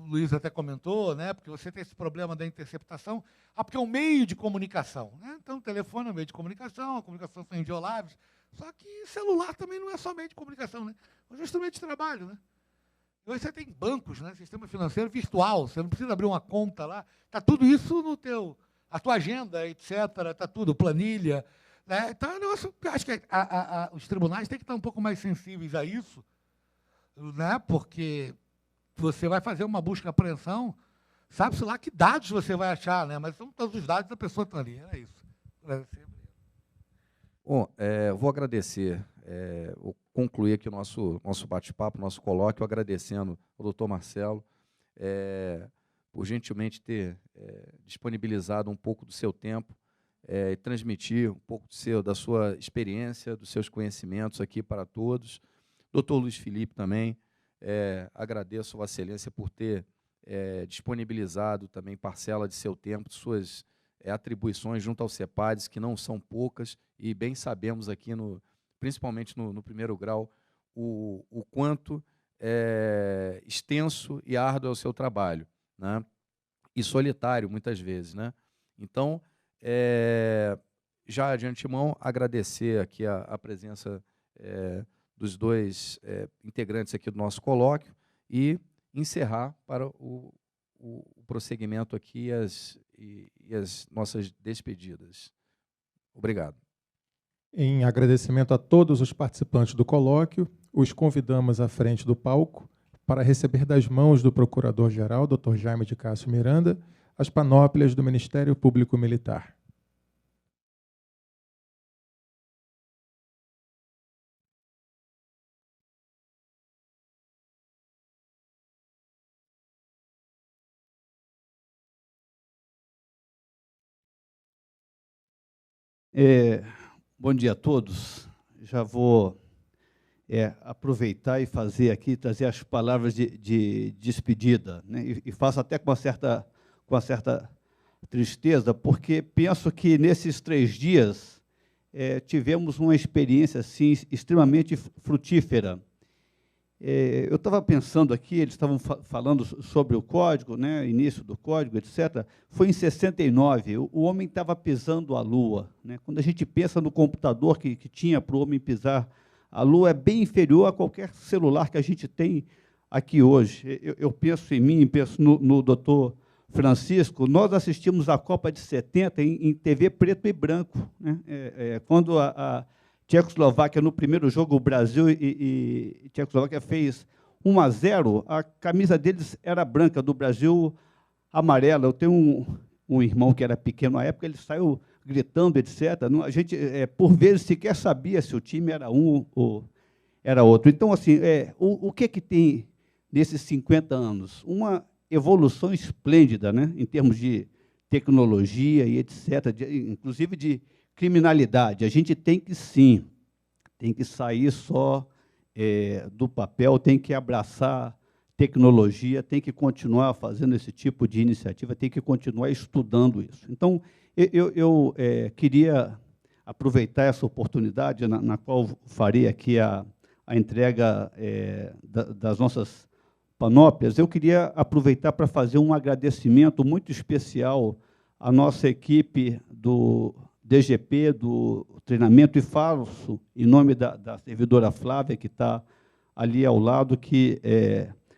Luiz até comentou, né? Porque você tem esse problema da interceptação, porque é um meio de comunicação. Né? Então, o telefone é um meio de comunicação, a comunicação são invioláveis, só que celular também não é só meio de comunicação, né? É um instrumento de trabalho. Né? Hoje você tem bancos, né? Sistema financeiro virtual, você não precisa abrir uma conta lá, está tudo isso no a tua agenda, etc., está tudo, planilha. Né? Então, eu acho que os tribunais têm que estar um pouco mais sensíveis a isso, né? Porque você vai fazer uma busca e apreensão, sabe-se lá que dados você vai achar, né? Mas são todos os dados da pessoa que estão ali. É isso.
Bom, vou agradecer, vou concluir aqui o nosso bate-papo, nosso colóquio, agradecendo ao doutor Marcelo por gentilmente ter disponibilizado um pouco do seu tempo e transmitir um pouco da sua experiência, dos seus conhecimentos aqui para todos. Doutor Luiz Felipe também, agradeço a Vossa Excelência por ter disponibilizado também parcela de seu tempo, de suas atribuições junto ao CEPADES, que não são poucas, e bem sabemos aqui, principalmente no primeiro grau, o quanto extenso e árduo é o seu trabalho, né? E solitário, muitas vezes, né? Então, já de antemão, agradecer aqui a presença dos dois integrantes aqui do nosso colóquio e encerrar para o prosseguimento aqui e as nossas despedidas. Obrigado.
Em agradecimento a todos os participantes do colóquio, os convidamos à frente do palco para receber das mãos do Procurador-Geral, Dr. Jaime de Cássio Miranda, as panóplias do Ministério Público Militar.
Bom dia a todos. Já vou aproveitar e trazer as palavras de despedida, né? E faço até com uma certa tristeza, porque penso que nesses 3 dias tivemos uma experiência assim, extremamente frutífera. Eu estava pensando aqui, eles estavam falando sobre o código, né, início do código, etc. Foi em 69, o homem estava pisando a Lua, né? Quando a gente pensa no computador que tinha para o homem pisar a Lua, é bem inferior a qualquer celular que a gente tem aqui hoje. Eu penso em mim, penso no doutor Francisco. Nós assistimos a Copa de 70 em TV preto e branco, né? Quando a Tchecoslováquia, no primeiro jogo, o Brasil e Tchecoslováquia fez 1-0, a camisa deles era branca, do Brasil, amarela. Eu tenho um irmão que era pequeno na época, ele saiu gritando, etc. A gente, por vezes, sequer sabia se o time era um ou era outro. Então, assim, o que tem nesses 50 anos? Uma evolução esplêndida, né, em termos de tecnologia e etc., inclusive de criminalidade. A gente tem que, sim, tem que sair só do papel, tem que abraçar tecnologia, tem que continuar fazendo esse tipo de iniciativa, tem que continuar estudando isso. Então, eu queria aproveitar essa oportunidade, na qual farei aqui a entrega das nossas panóplias. Eu queria aproveitar para fazer um agradecimento muito especial à nossa equipe do DGP, do treinamento, e falo em nome da servidora Flávia, que está ali ao lado, que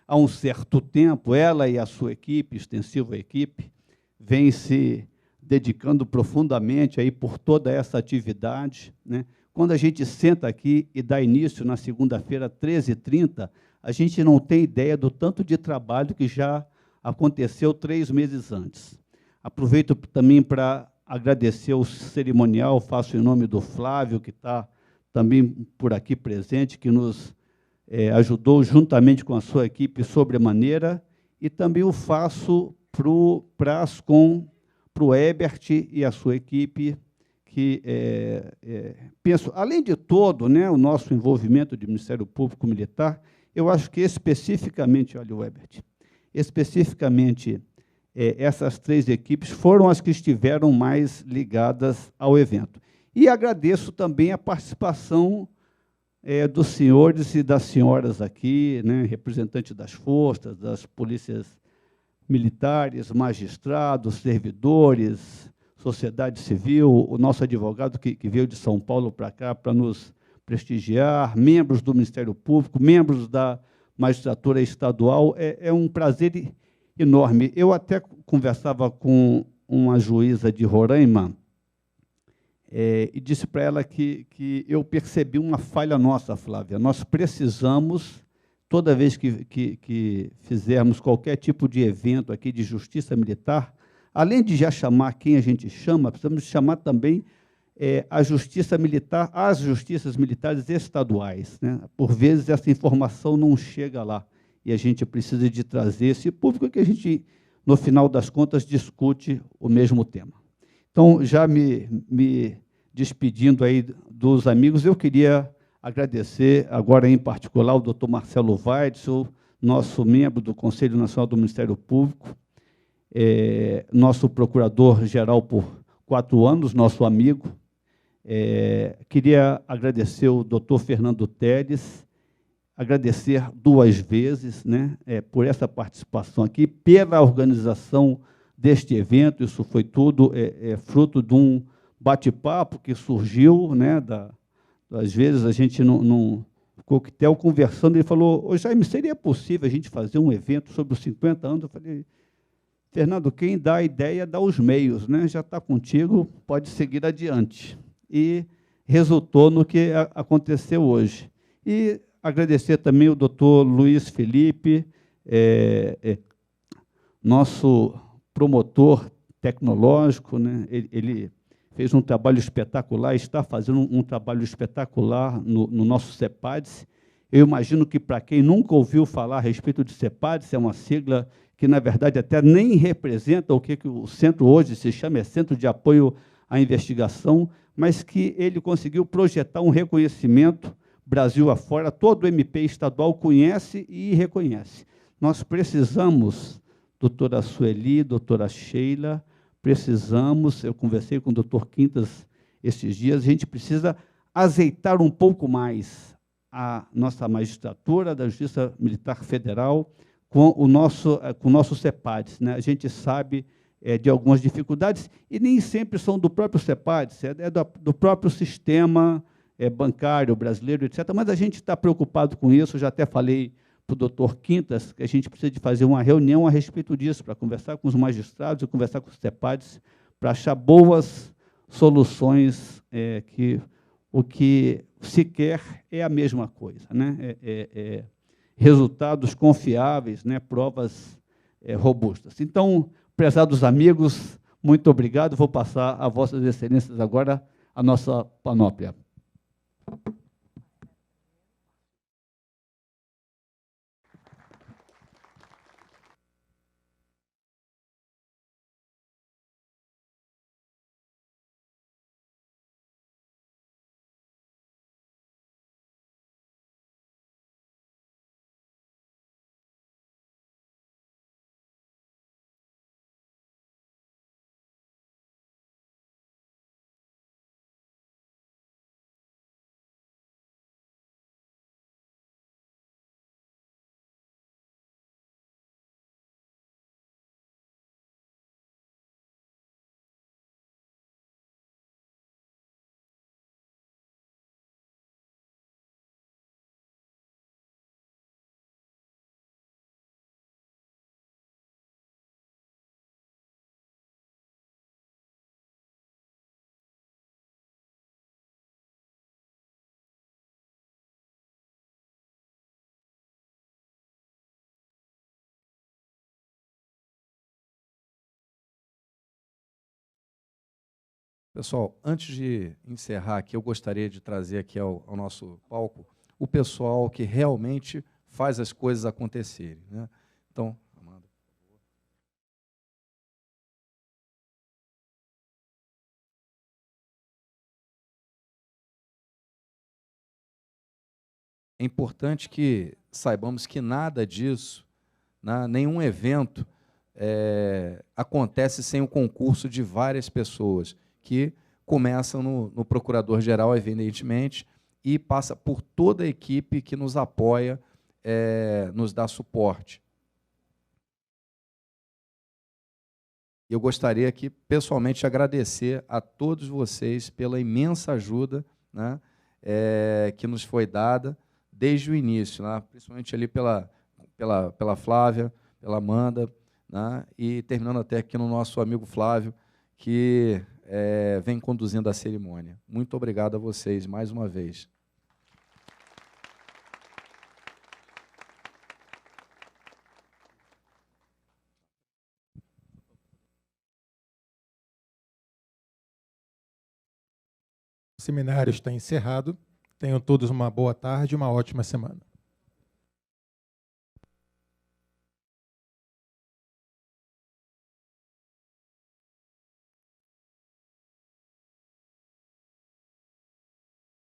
há um certo tempo, ela e a sua equipe, extensiva equipe, vem se dedicando profundamente aí por toda essa atividade, né? Quando a gente senta aqui e dá início na segunda-feira, 13h30, a gente não tem ideia do tanto de trabalho que já aconteceu 3 meses antes. Aproveito também para agradecer o cerimonial, faço em nome do Flávio, que está também por aqui presente, que nos ajudou juntamente com a sua equipe sobremaneira, e também o faço para o Ascom, para o Ebert e a sua equipe, que penso, além de todo, né, o nosso envolvimento de Ministério Público Militar, eu acho que especificamente, olha o Ebert, especificamente essas 3 equipes foram as que estiveram mais ligadas ao evento. E agradeço também a participação dos senhores e das senhoras aqui, né, representantes das forças, das polícias militares, magistrados, servidores, sociedade civil, o nosso advogado que veio de São Paulo para cá para nos prestigiar, membros do Ministério Público, membros da magistratura estadual. É um prazer enorme. Eu até conversava com uma juíza de Roraima e disse para ela que eu percebi uma falha nossa, Flávia. Nós precisamos toda vez que fizermos qualquer tipo de evento aqui de justiça militar, além de já chamar quem a gente chama, precisamos chamar também a justiça militar, as justiças militares estaduais, né? Por vezes, essa informação não chega lá, e a gente precisa de trazer esse público que a gente, no final das contas, discute o mesmo tema. Então, já me despedindo aí dos amigos, eu queria agradecer, agora em particular, o doutor Marcelo Weitzel, nosso membro do Conselho Nacional do Ministério Público, nosso procurador-geral por 4 anos, nosso amigo. Queria agradecer o doutor Fernando Teles, agradecer 2 vezes, né, por essa participação aqui, pela organização deste evento. Isso foi tudo fruto de um bate-papo que surgiu, né, às vezes a gente num coquetel conversando, ele falou: "Ô Jaime, seria possível a gente fazer um evento sobre os 50 anos?" Eu falei: "Fernando, quem dá a ideia dá os meios, né? Já está contigo, pode seguir adiante." E resultou no que aconteceu hoje. E agradecer também o doutor Luiz Felipe, nosso promotor tecnológico, né? Ele fez um trabalho espetacular, está fazendo um trabalho espetacular no nosso CEPADS. Eu imagino que, para quem nunca ouviu falar a respeito de CEPADS, é uma sigla que, na verdade, até nem representa o que o centro hoje se chama, é Centro de Apoio à Investigação, mas que ele conseguiu projetar um reconhecimento Brasil afora, todo o MP estadual conhece e reconhece. Nós precisamos, doutora Sueli, doutora Sheila, precisamos, eu conversei com o doutor Quintas esses dias, a gente precisa azeitar um pouco mais a nossa magistratura da Justiça Militar Federal com o nosso CEPADS, né? A gente sabe de algumas dificuldades, e nem sempre são do próprio CEPADS, do próprio sistema bancário brasileiro, etc. Mas a gente está preocupado com isso. Eu já até falei para o doutor Quintas que a gente precisa de fazer uma reunião a respeito disso, para conversar com os magistrados e conversar com os CEPADs, para achar boas soluções, que o que se quer é a mesma coisa, né? Resultados confiáveis, né? Provas robustas. Então, prezados amigos, muito obrigado. Vou passar a Vossas Excelências agora a nossa panóplia.
Pessoal, antes de encerrar aqui, eu gostaria de trazer aqui ao nosso palco o pessoal que realmente faz as coisas acontecerem, né? Então, Amanda, por favor. É importante que saibamos que nada disso, né, nenhum evento acontece sem o concurso de várias pessoas, que começam no Procurador-Geral, evidentemente, e passa por toda a equipe que nos apoia, nos dá suporte. Eu gostaria aqui, pessoalmente, agradecer a todos vocês pela imensa ajuda, né, que nos foi dada desde o início, né, principalmente ali pela Flávia, pela Amanda, né, e terminando até aqui no nosso amigo Flávio, que vem conduzindo a cerimônia. Muito obrigado a vocês, mais uma vez.
O seminário está encerrado. Tenham todos uma boa tarde e uma ótima semana.